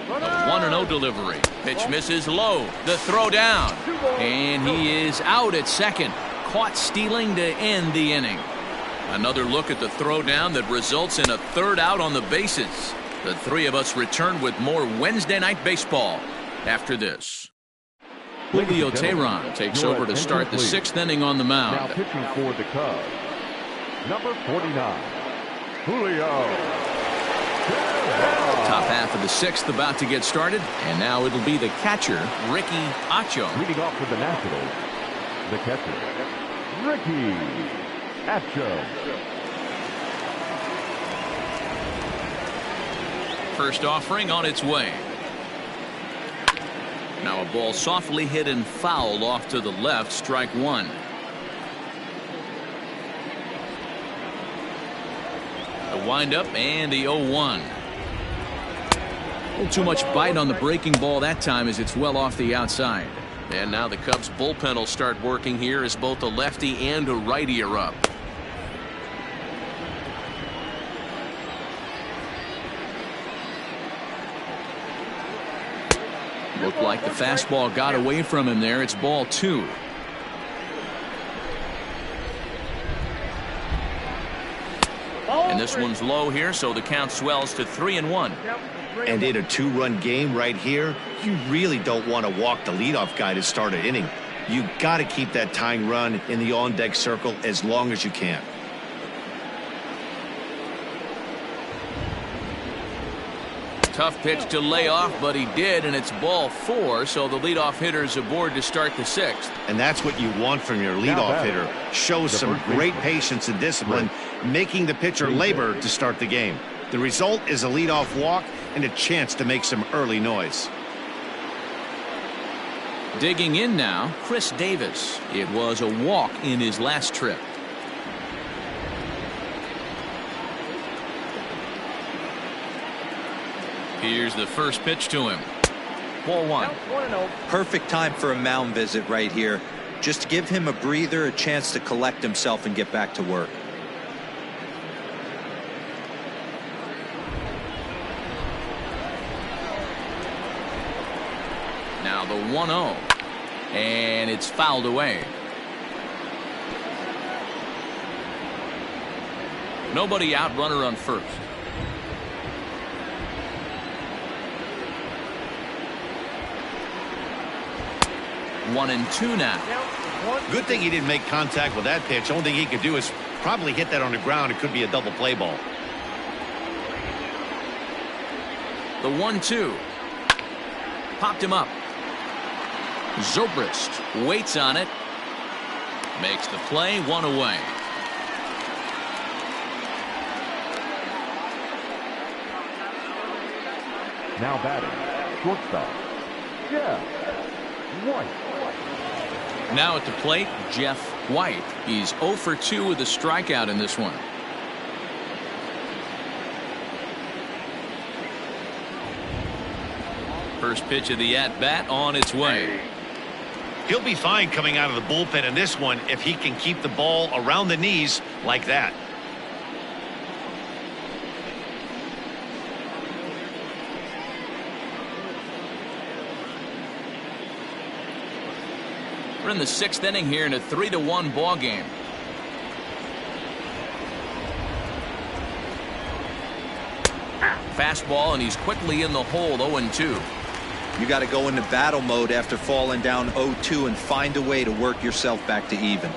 A 1-0 delivery. Pitch misses low. The throw down. And he is out at second. Caught stealing to end the inning. Another look at the throw down that results in a third out on the bases. The three of us return with more Wednesday Night Baseball after this. Julio Teheran takes over to start the 6th inning on the mound. Now pitching for the Cubs, number 49, Julio. Top half of the 6th about to get started, and now it'll be the catcher, Ricky Acho. Leading off for the Nationals, the catcher, Ricky Acho. First offering on its way. Now a ball softly hit and fouled off to the left, strike 1. The windup and the 0-1. A little too much bite on the breaking ball that time as it's well off the outside. And now the Cubs bullpen will start working here as both a lefty and a righty are up. Looked like the fastball got away from him there. It's ball 2. And this one's low here, so the count swells to 3-1. And in a 2-run game right here, you really don't want to walk the leadoff guy to start an inning. You got to keep that tying run in the on-deck circle as long as you can. Tough pitch to lay off, but he did, and it's ball 4, so the leadoff hitter's aboard to start the 6th. And that's what you want from your leadoff hitter. Shows some great patience and discipline, making the pitcher labor to start the game. The result is a leadoff walk and a chance to make some early noise. Digging in now, Chris Davis. It was a walk in his last trip. Here's the first pitch to him. Ball 1. Perfect time for a mound visit right here. Just give him a breather, a chance to collect himself and get back to work. Now the 1-0. And it's fouled away. Nobody out, runner on first. 1-2 now. Good thing he didn't make contact with that pitch. Only thing he could do is probably hit that on the ground. It could be a double play ball. The 1-2. Popped him up. Zobrist waits on it. Makes the play, 1 away. Now batting, shortstop, Jeff White. Now at the plate, Jeff White. He's 0 for 2 with a strikeout in this one. First pitch of the at-bat on its way. He'll be fine coming out of the bullpen in this one if he can keep the ball around the knees like that. We're in the 6th inning here in a 3-1 ball game. Fastball, and he's quickly in the hole. 0-2. You got to go into battle mode after falling down 0-2 and find a way to work yourself back to even.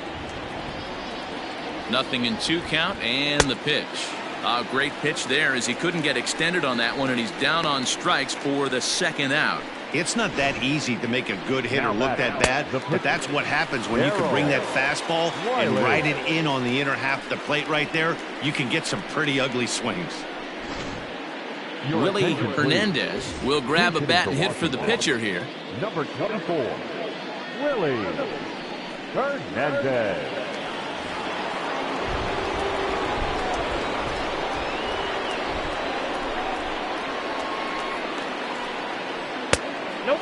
0-2 count, and the pitch. A great pitch there as he couldn't get extended on that one, and he's down on strikes for the 2nd out. It's not that easy to make a good hitter look that bad, but that's what happens when you can bring that fastball and ride it in on the inner half of the plate right there. You can get some pretty ugly swings. Willie Hernandez will grab a bat and hit for the pitcher here. Number 24, Willie Hernandez.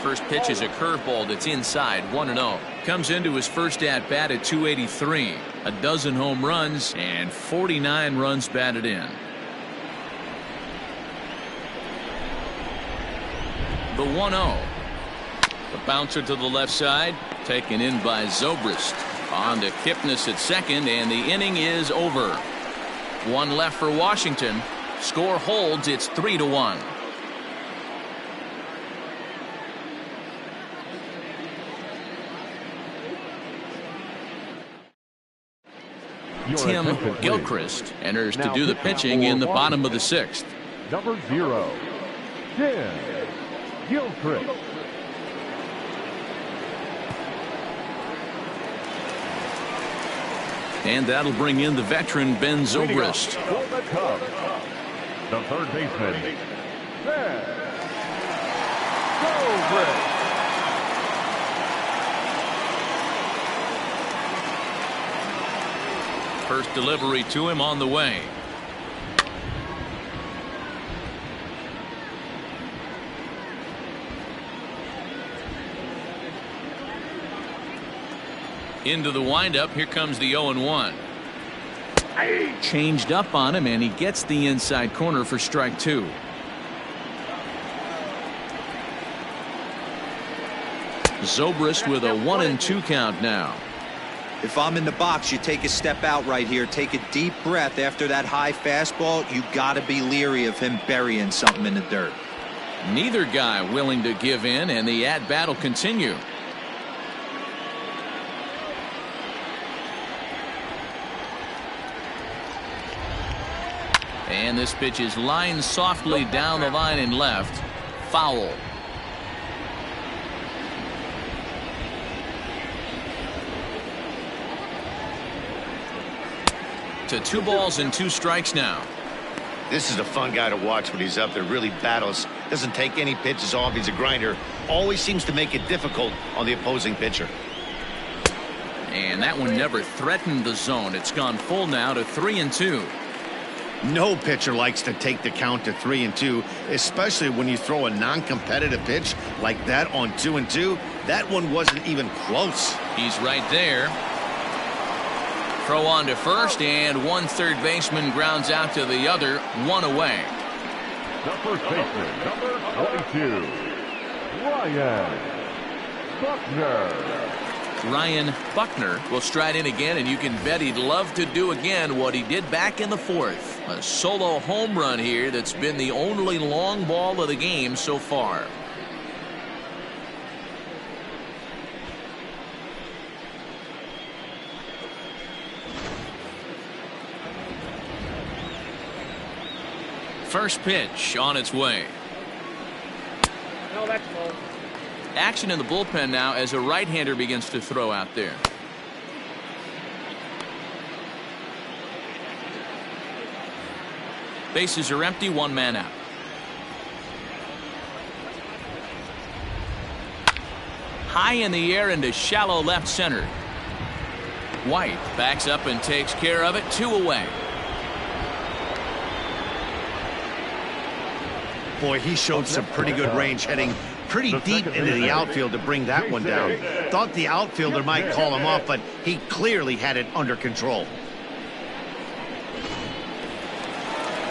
First pitch is a curveball that's inside. 1-0. Comes into his first at bat at 283. A dozen home runs and 49 runs batted in. The 1-0. The bouncer to the left side, taken in by Zobrist. On to Kipnis at second, and the inning is over. One left for Washington. Score holds. It's 3-1. Tim Gilchrist enters to do the pitching in the bottom of the 6th. Number 0, Tim Gilchrist. And that'll bring in the veteran Ben Zobrist. For the Cubs, the third baseman, Ben Zobrist. First delivery to him on the way. Into the windup. Here comes the 0-1. Changed up on him, and he gets the inside corner for strike 2. Zobrist with a 1-2 count now. If I'm in the box, you take a step out right here. Take a deep breath after that high fastball. You got to be leery of him burying something in the dirt. Neither guy willing to give in, and the at-bat will continue. And this pitch is lined softly down the line and left. Foul. To 2 balls and 2 strikes now. This is a fun guy to watch when he's up there. Really battles. Doesn't take any pitches off. He's a grinder. Always seems to make it difficult on the opposing pitcher. And that one never threatened the zone. It's gone full now to 3-2. No pitcher likes to take the count to 3-2, especially when you throw a non-competitive pitch like that on 2-2. That one wasn't even close. He's right there. Throw on to first, and one third baseman grounds out to the other. 1 away. The first baseman, number 22, Ryan Buckner. Ryan Buckner will stride in again, and you can bet he'd love to do again what he did back in the 4th. A solo home run here that's been the only long ball of the game so far. First pitch on its way. No, that's low. Action in the bullpen now as a right-hander begins to throw out there. Bases are empty, 1 man out. High in the air into shallow left center. White backs up and takes care of it. 2 away. Boy, he showed some pretty good range heading pretty deep into the outfield to bring that one down. Thought the outfielder might call him off, but he clearly had it under control.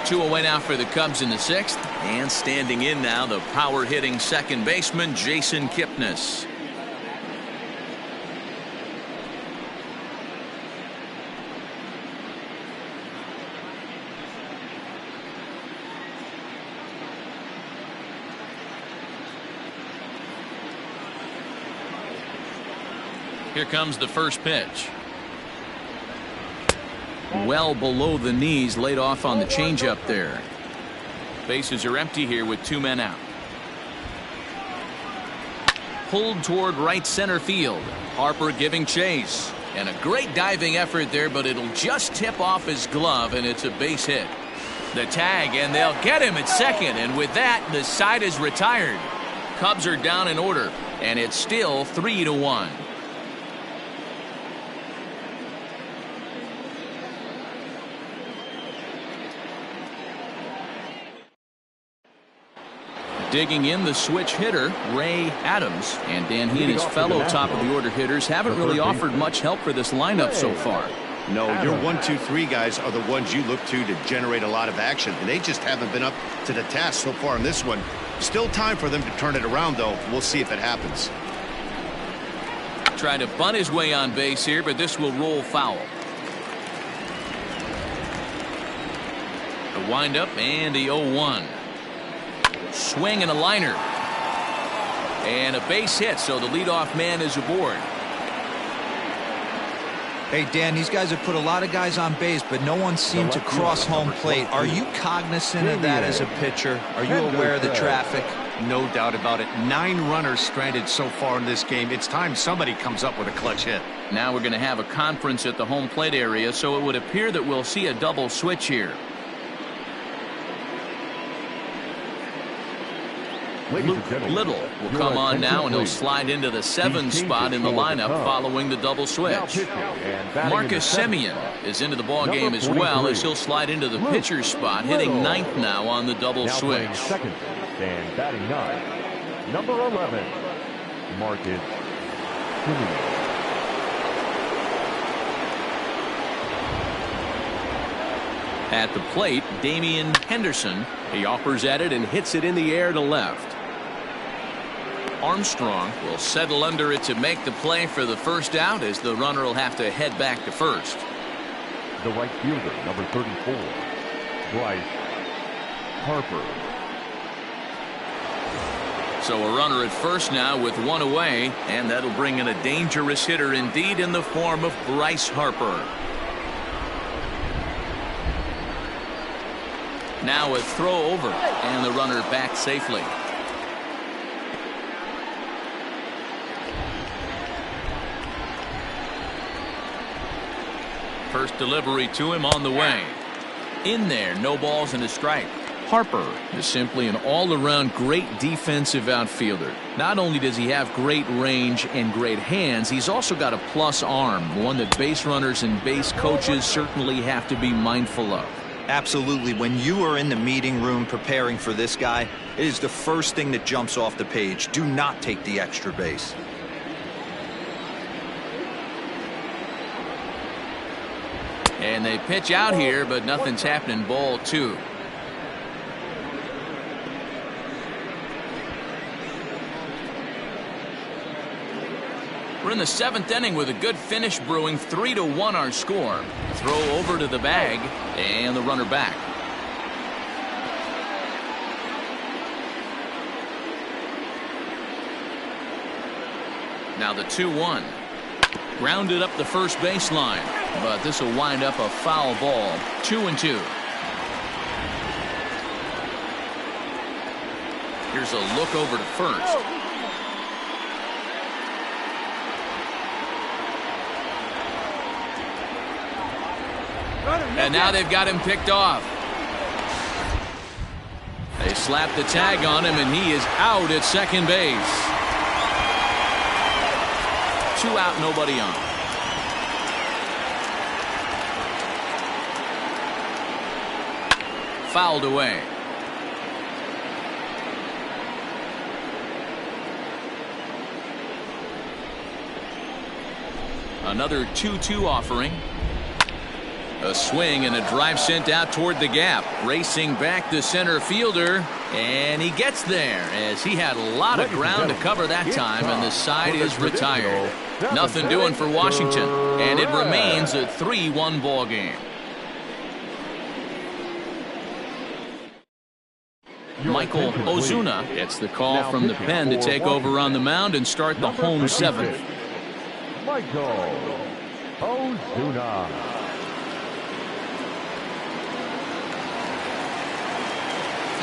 2 away now for the Cubs in the 6th. And standing in now, the power-hitting second baseman, Jason Kipnis. Here comes the first pitch. Well below the knees, laid off on the changeup there. Bases are empty here with 2 men out. Pulled toward right center field. Harper giving chase. And a great diving effort there, but it'll just tip off his glove, and it's a base hit. The tag, and they'll get him at second, and with that, the side is retired. Cubs are down in order, and it's still 3-1. Digging in the switch hitter, Ray Adams. And Dan, he and his fellow top-of-the-order hitters haven't really offered much help for this lineup so far. No, your 1, 2, 3 guys are the ones you look to generate a lot of action, and they just haven't been up to the task so far in this one. Still time for them to turn it around, though. We'll see if it happens. Trying to bunt his way on base here, but this will roll foul. The windup and the 0-1. Swing and a liner. And a base hit, so the leadoff man is aboard. Hey, Dan, these guys have put a lot of guys on base, but no one seemed to cross home plate. Are you cognizant of that as a pitcher? Are you aware of the traffic? No doubt about it. 9 runners stranded so far in this game. It's time somebody comes up with a clutch hit. Now we're going to have a conference at the home plate area, so it would appear that we'll see a double switch here. Luke Little will come on now, and he'll slide into the 7 spot in the lineup following the double switch. Marcus Semien is into the ball game as well, as he'll slide into the pitcher's spot, hitting 9th now on the double switch. Second and batting 9, number 11, Marcus Semien. At the plate, Damian Henderson. He offers at it and hits it in the air to left. Armstrong will settle under it to make the play for the first out, as the runner will have to head back to first. The right fielder, number 34, Bryce Harper. So a runner at first now with 1 away, and that'll bring in a dangerous hitter indeed in the form of Bryce Harper. Now a throw over, and the runner back safely. First delivery to him on the way. In there, no balls and a strike. Harper is simply an all-around great defensive outfielder. Not only does he have great range and great hands, he's also got a plus arm, one that base runners and base coaches certainly have to be mindful of. Absolutely. When you are in the meeting room preparing for this guy, it is the first thing that jumps off the page. Do not take the extra base. And they pitch out here, but nothing's happening. Ball 2. We're in the 7th inning with a good finish brewing. 3-1 our score. Throw over to the bag, and the runner back. Now the 2-1. Grounded up the first baseline, but this will wind up a foul ball. 2-2. Here's a look over to first. And now they've got him picked off. They slap the tag on him, and he is out at second base. 2 out, nobody on. Fouled away. Another 2-2 offering. A swing and a drive sent out toward the gap. Racing back the center fielder, and he gets there as he had a lot of ground to cover that time, and the side is retired. Nothing doing for Washington, and it remains a 3-1 ball game. Michael Ozuna gets the call from the pen to take over on the mound and start the home 7th. Michael Ozuna.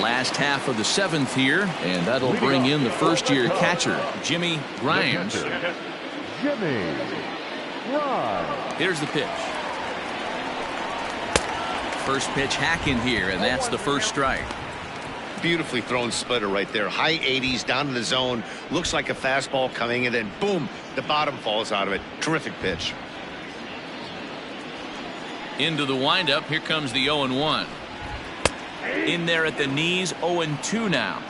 Last half of the 7th here, and that'll bring in the first-year catcher, Jimmy Grimes. Jimmy Grimes. Here's the pitch. First pitch hack in here, and that's the first strike. Beautifully thrown splitter right there. High 80s down to the zone. Looks like a fastball coming, and then boom, the bottom falls out of it. Terrific pitch. Into the windup. Here comes the 0-1. In there at the knees, 0-2 now.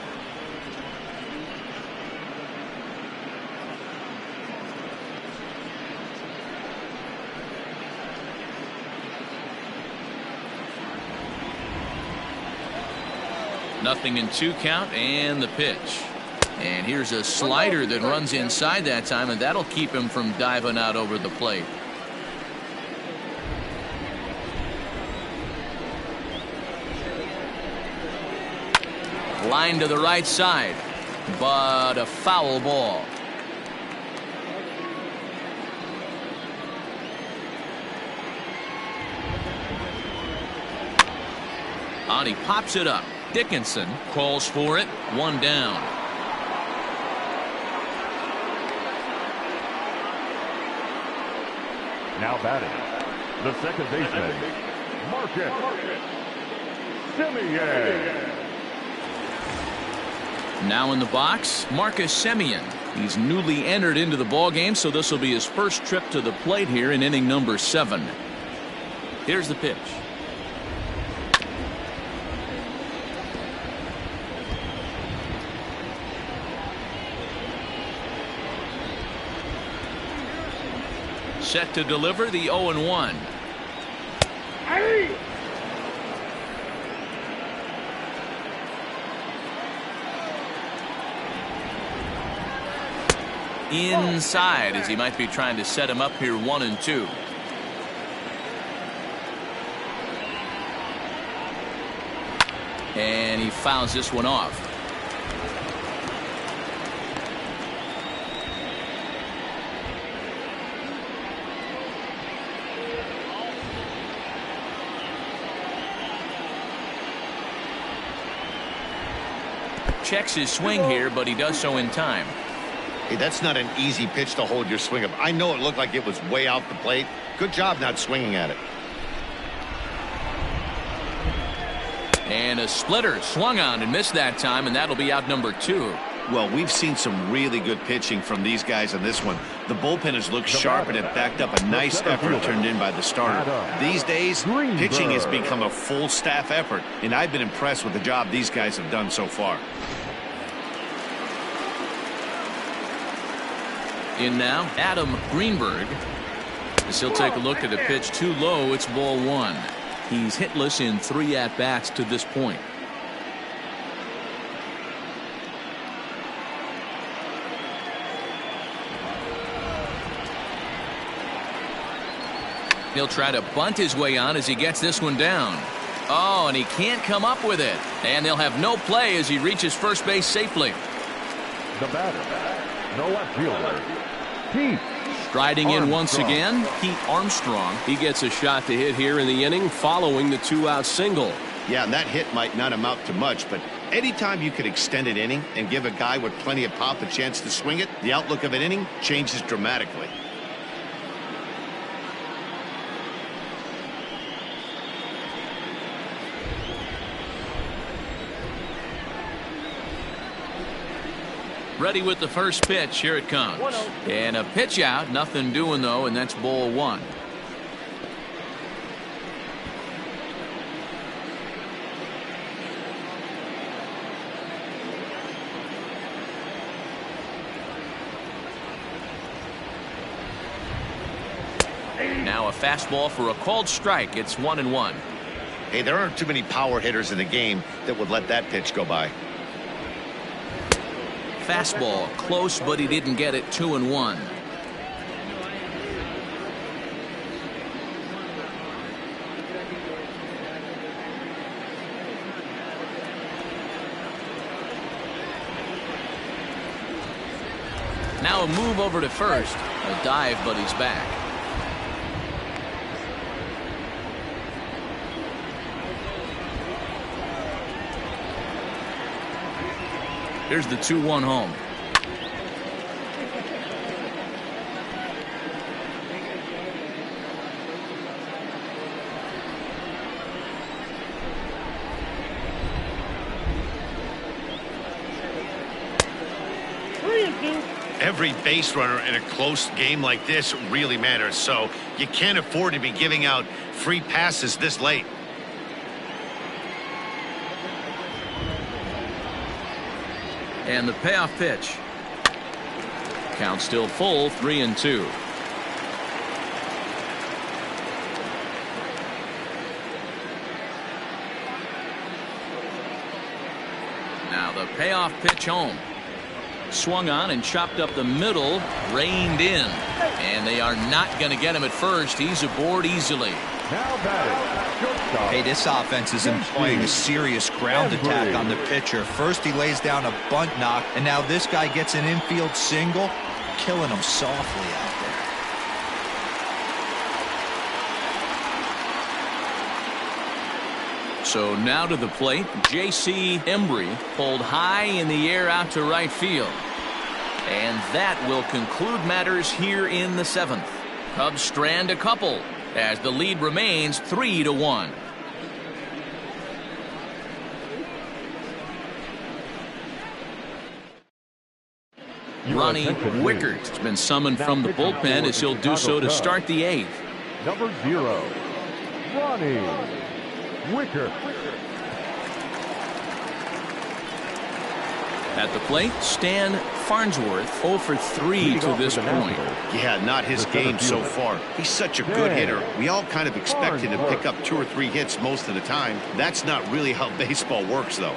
Nothing in 2 count, and the pitch. And here's a slider that runs inside that time, and that'll keep him from diving out over the plate. Line to the right side, but a foul ball. On he pops it up. Dickinson calls for it. 1 down. Now batting, the second baseman, Marcus Semien. Now in the box, Marcus Semien. He's newly entered into the ballgame, so this will be his first trip to the plate here in inning number 7. Here's the pitch. Set to deliver the 0-1. Inside, as he might be trying to set him up here 1-2. And he fouls this one off. Checks his swing here, but he does so in time. Hey, that's not an easy pitch to hold your swing up. I know it looked like it was way out the plate. Good job not swinging at it. And a splitter swung on and missed that time, and that'll be out number 2. Well, we've seen some really good pitching from these guys in this one. The bullpen has looked sharp and it backed up a nice effort turned in by the starter. These days, pitching has become a full staff effort, and I've been impressed with the job these guys have done so far. In now, Adam Greenberg. As he'll take a look at a pitch too low, it's ball 1. He's hitless in 3 at-bats to this point. He'll try to bunt his way on as he gets this one down. Oh, and he can't come up with it. And they'll have no play as he reaches first base safely. The batter, the left fielder, Pete Striding in once again, Pete Armstrong. He gets a shot to hit here in the inning following the 2-out single. Yeah, and that hit might not amount to much, but anytime you could extend an inning and give a guy with plenty of pop a chance to swing it, the outlook of an inning changes dramatically. Ready with the first pitch. Here it comes. And a pitch out. Nothing doing, though, and that's ball 1. Now a fastball for a called strike. It's 1-1. Hey, there aren't too many power hitters in the game that would let that pitch go by. Fastball close, but he didn't get it. 2-1. Now a move over to first. A dive, but he's back. Here's the 2-1 home. Every base runner in a close game like this really matters, so you can't afford to be giving out free passes this late. And the payoff pitch. Count still full, 3-2. Now the payoff pitch home. Swung on and chopped up the middle, reined in. And they are not going to get him at first. He's aboard easily. Now batting, shortstop. Hey, this offense is employing a serious ground attack on the pitcher. First he lays down a bunt knock, and now this guy gets an infield single, killing him softly out there. So now to the plate, J.C. Embry pulled high in the air out to right field. And that will conclude matters here in the 7th. Cubs strand a couple as the lead remains 3-1. Ronnie Wickert has been summoned from the bullpen as he'll do so to start the 8th. Number 0, Ronnie Wickert. At the plate, Stan Farnsworth 0 for 3 to this point. Yeah, not his game so far. He's such a good hitter. We all kind of expect him to pick up 2 or 3 hits most of the time. That's not really how baseball works, though.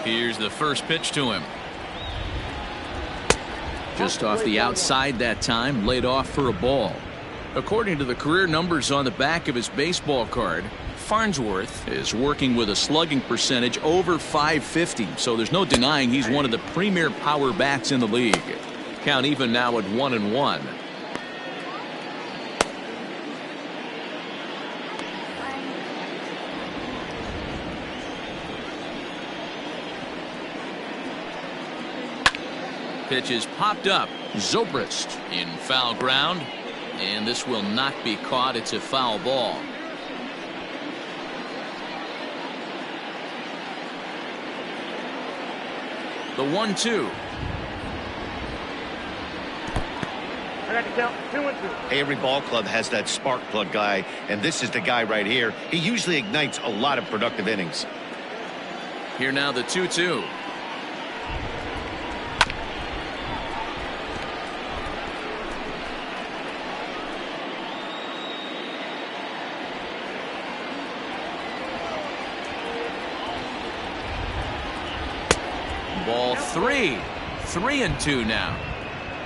Here's the first pitch to him. Just off the outside that time, laid off for a ball. According to the career numbers on the back of his baseball card, Farnsworth is working with a slugging percentage over .550, so there's no denying he's one of the premier power bats in the league. Count even now at 1-1. Pitch is popped up. Zobrist in foul ground. And this will not be caught. It's a foul ball. The 1-2. I got to count 2-2. Every ball club has that spark plug guy, and this is the guy right here. He usually ignites a lot of productive innings. Here now the 2-2. Ball 3. 3-2 now.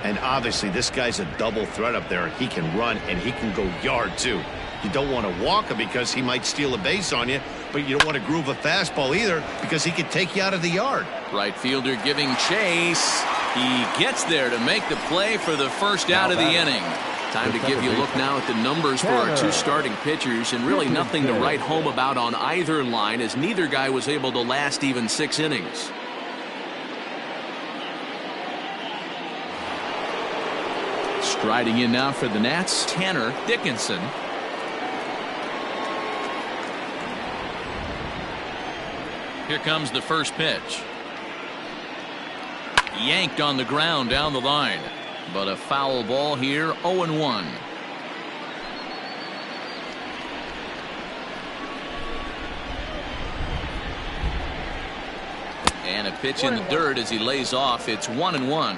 And obviously this guy's a double threat up there. He can run and he can go yard too. You don't want to walk him because he might steal a base on you, but you don't want to groove a fastball either because he could take you out of the yard. Right fielder giving chase. He gets there to make the play for the first out of the inning. Time to give you a look now at the numbers for our 2 starting pitchers, and really nothing to write home about on either line, as neither guy was able to last even 6 innings. Striding in now for the Nats, Tanner Dickinson. Here comes the first pitch. Yanked on the ground down the line. But a foul ball here, 0-1. And a pitch in the dirt as he lays off. It's 1-1.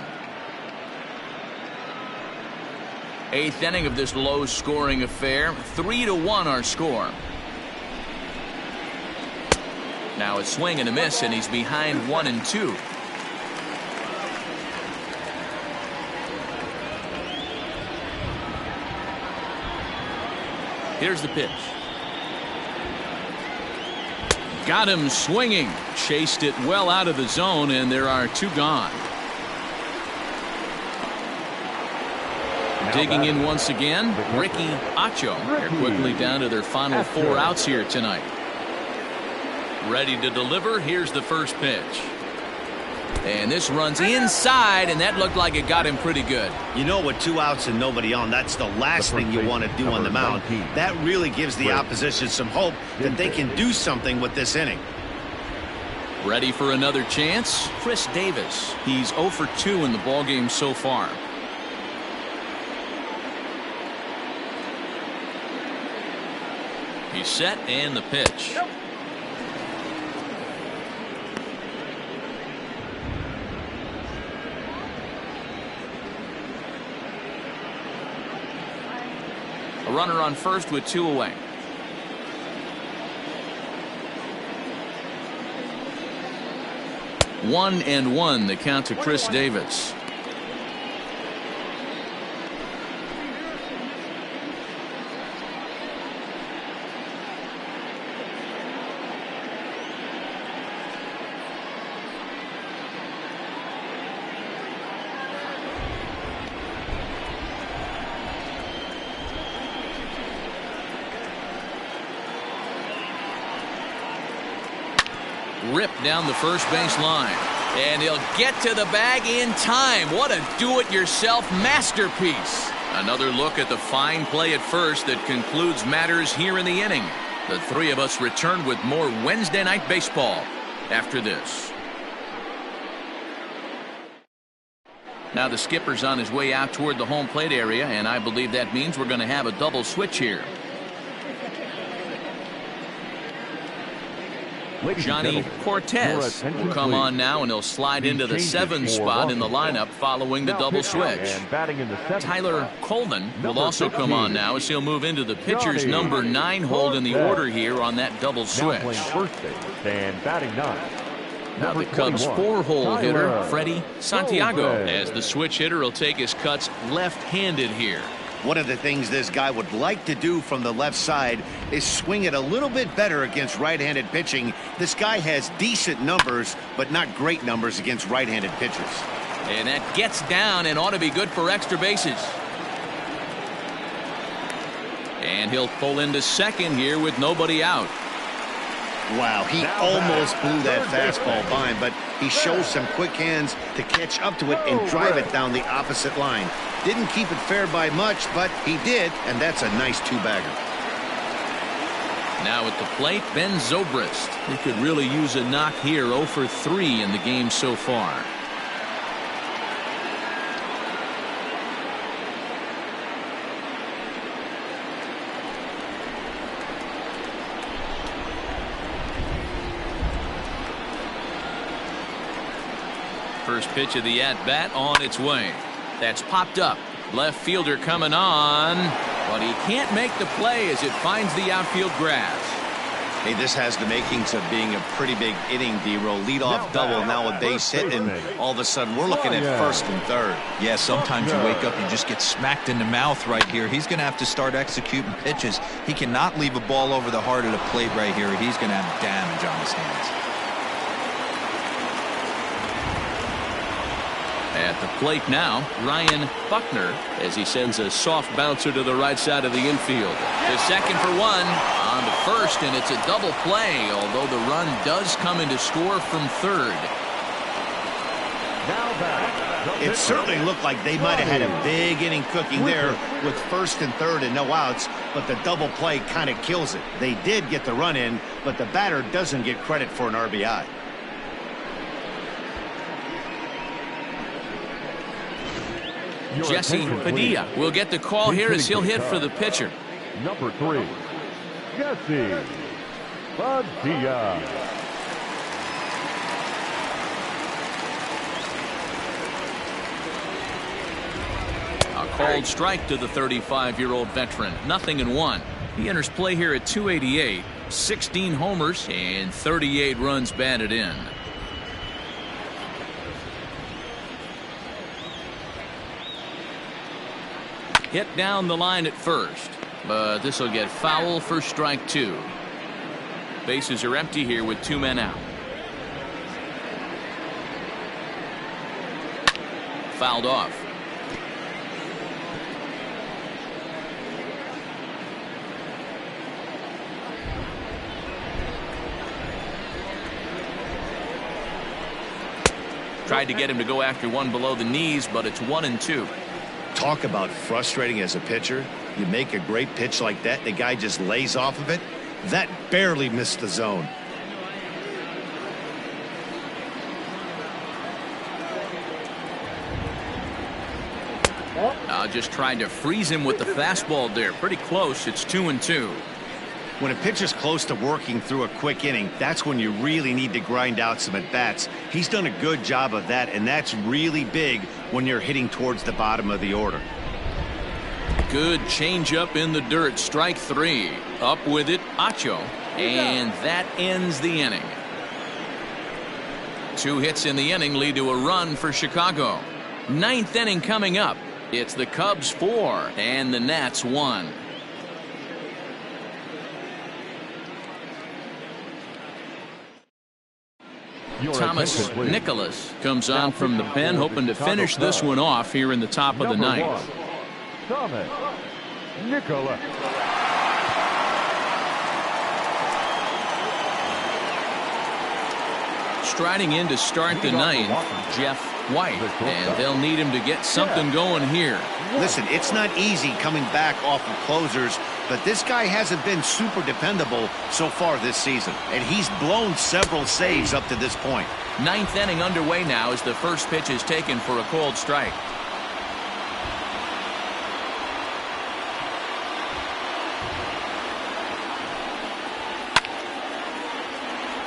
8th inning of this low-scoring affair. 3-1 our score. Now a swing and a miss, and he's behind 1-2. Here's the pitch. Got him swinging. Chased it well out of the zone, and there are 2 gone. Digging in once again, Ricky Acho. They're quickly down to their final 4 outs here tonight. Ready to deliver. Here's the first pitch. And this runs inside, and that looked like it got him pretty good. You know, with 2 outs and nobody on, that's the last thing you want to do on the mound. That really gives the opposition some hope that they can do something with this inning. Ready for another chance? Chris Davis. He's 0 for 2 in the ballgame so far. He's set, and the pitch. A runner on first with 2 away. One and one, the count to Chris Davis. Ripped down the first base line, and he'll get to the bag in time. What a do-it-yourself masterpiece. Another look at the fine play at first that concludes matters here in the inning. The 3 of us return with more Wednesday Night Baseball after this. Now the skipper's on his way out toward the home plate area, and I believe that means we're going to have a double switch here. Johnny Cortez will come on now, and he'll slide into the 7 spot in the lineup following the double switch. Tyler Colvin will also come on now, as he'll move into the pitcher's number 9 hold in the order here on that double switch. Now the Cubs' 4-hole hitter, Freddie Santiago, as the switch hitter will take his cuts left-handed here. One of the things this guy would like to do from the left side is swing it a little bit better against right-handed pitching. This guy has decent numbers, but not great numbers against right-handed pitchers. And that gets down and ought to be good for extra bases. And he'll pull into second here with nobody out. Wow, he almost blew that fastball by him, but he shows some quick hands to catch up to it and drive it down the opposite line. Didn't keep it fair by much, but he did, and that's a nice 2-bagger. Now at the plate, Ben Zobrist. He could really use a knock here. 0 for 3 in the game so far. First pitch of the at-bat on its way. That's popped up. Left fielder coming on, but he can't make the play as it finds the outfield grass. Hey, this has the makings of being a pretty big inning, D-roll. Leadoff double, now a base hit, and all of a sudden we're looking at first and third. Yeah, sometimes you wake up and just get smacked in the mouth right here. He's going to have to start executing pitches. He cannot leave a ball over the heart of the plate right here. He's going to have damage on his hands. At the plate now, Ryan Buckner, as he sends a soft bouncer to the right side of the infield. To second for 1, on to first, and it's a double play, although the run does come into score from third. It certainly looked like they might have had a big inning cooking there with first and third and no outs, but the double play kind of kills it. They did get the run in, but the batter doesn't get credit for an RBI. Jesse Padilla will get the call here as he'll hit for the pitcher. Number 3, Jesse Padilla. A called strike to the 35-year-old veteran. 0-1. He enters play here at 288, 16 homers, and 38 runs batted in. Hit down the line at first. but this will get foul for strike 2. Bases are empty here with 2 men out. Fouled off. Tried to get him to go after one below the knees, but it's 1-2. Talk about frustrating as a pitcher. You make a great pitch like that, the guy just lays off of it. That barely missed the zone. Just trying to freeze him with the fastball there. Pretty close. It's 2-2. When a pitcher's close to working through a quick inning, that's when you really need to grind out some at-bats. He's done a good job of that, and that's really big when you're hitting towards the bottom of the order. Good changeup in the dirt. Strike 3. Up with it, Acho. And that ends the inning. 2 hits in the inning lead to a run for Chicago. 9th inning coming up. It's the Cubs 4 and the Nats 1. Thomas Nicholas comes on from the pen, hoping to finish this one off here in the top of the 9th. Thomas Nicholas. Striding in to start the 9th, Jeff White, and they'll need him to get something going here. Listen, it's not easy coming back off of closers, but this guy hasn't been super dependable so far this season, and he's blown several saves up to this point. 9th inning underway now as the first pitch is taken for a called strike.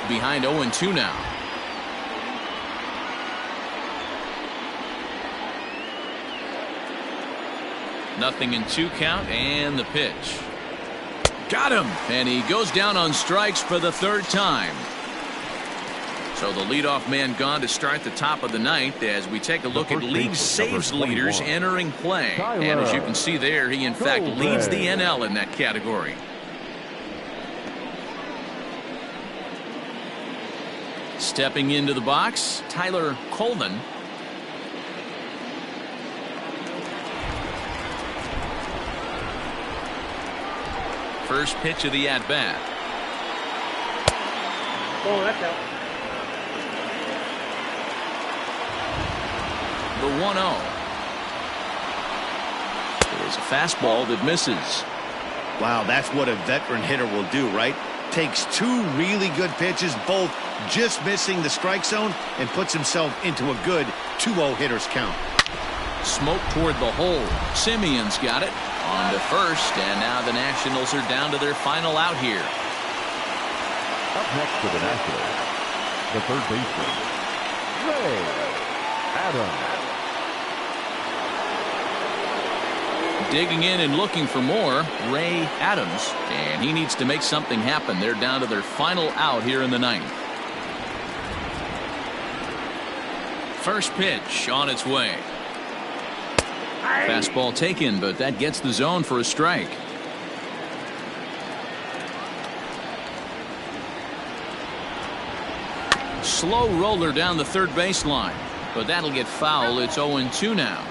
Behind 0-2 now. Nothing in 2 count, and the pitch. Got him! And he goes down on strikes for the 3rd time. So the leadoff man gone to start the top of the 9th as we take a look at league saves leaders entering play. And as you can see there, he in fact leads the NL in that category. Stepping into the box, Tyler Coleman. First pitch of the at-bat. Oh, that's out. The 1-0. It is a fastball that misses. Wow, that's what a veteran hitter will do, right? Takes 2 really good pitches, both just missing the strike zone, and puts himself into a good 2-0 hitter's count. Smoke toward the hole. Simeon's got it. On to first, and now the Nationals are down to their final out here. Up next for the Nationals, the third baseman, Ray Adams. Digging in and looking for more, Ray Adams, and he needs to make something happen. They're down to their final out here in the 9th. First pitch on its way. Fastball taken, but that gets the zone for a strike. Slow roller down the third baseline, but that'll get foul. It's 0-2 now.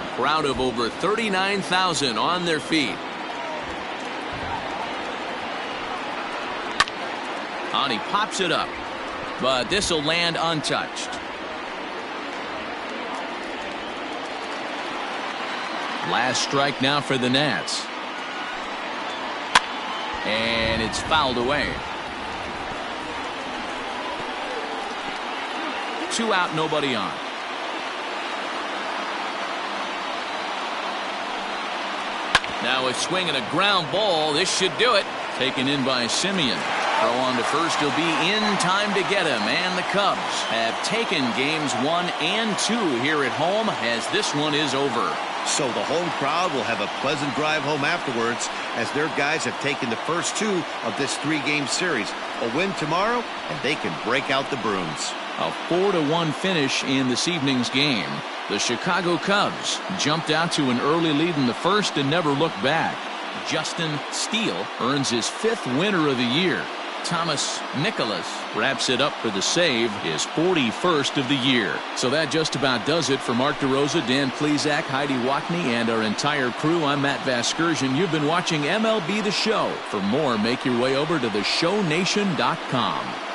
A crowd of over 39,000 on their feet. And he pops it up, but this will land untouched. Last strike now for the Nats. And it's fouled away. 2 out, nobody on. Now a swing and a ground ball. This should do it. Taken in by Simeon. Throw on to first. He'll be in time to get him. And the Cubs have taken games 1 and 2 here at home as this one is over. So the home crowd will have a pleasant drive home afterwards as their guys have taken the first 2 of this 3-game series. A win tomorrow, and they can break out the brooms. A 4-1 finish in this evening's game. The Chicago Cubs jumped out to an early lead in the first and never looked back. Justin Steele earns his 5th winner of the year. Thomas Nicholas wraps it up for the save, his 41st of the year. So that just about does it for Mark DeRosa, Dan Plesac, Heidi Watney, and our entire crew. I'm Matt Vasgersian. You've been watching MLB The Show. For more, make your way over to theshownation.com.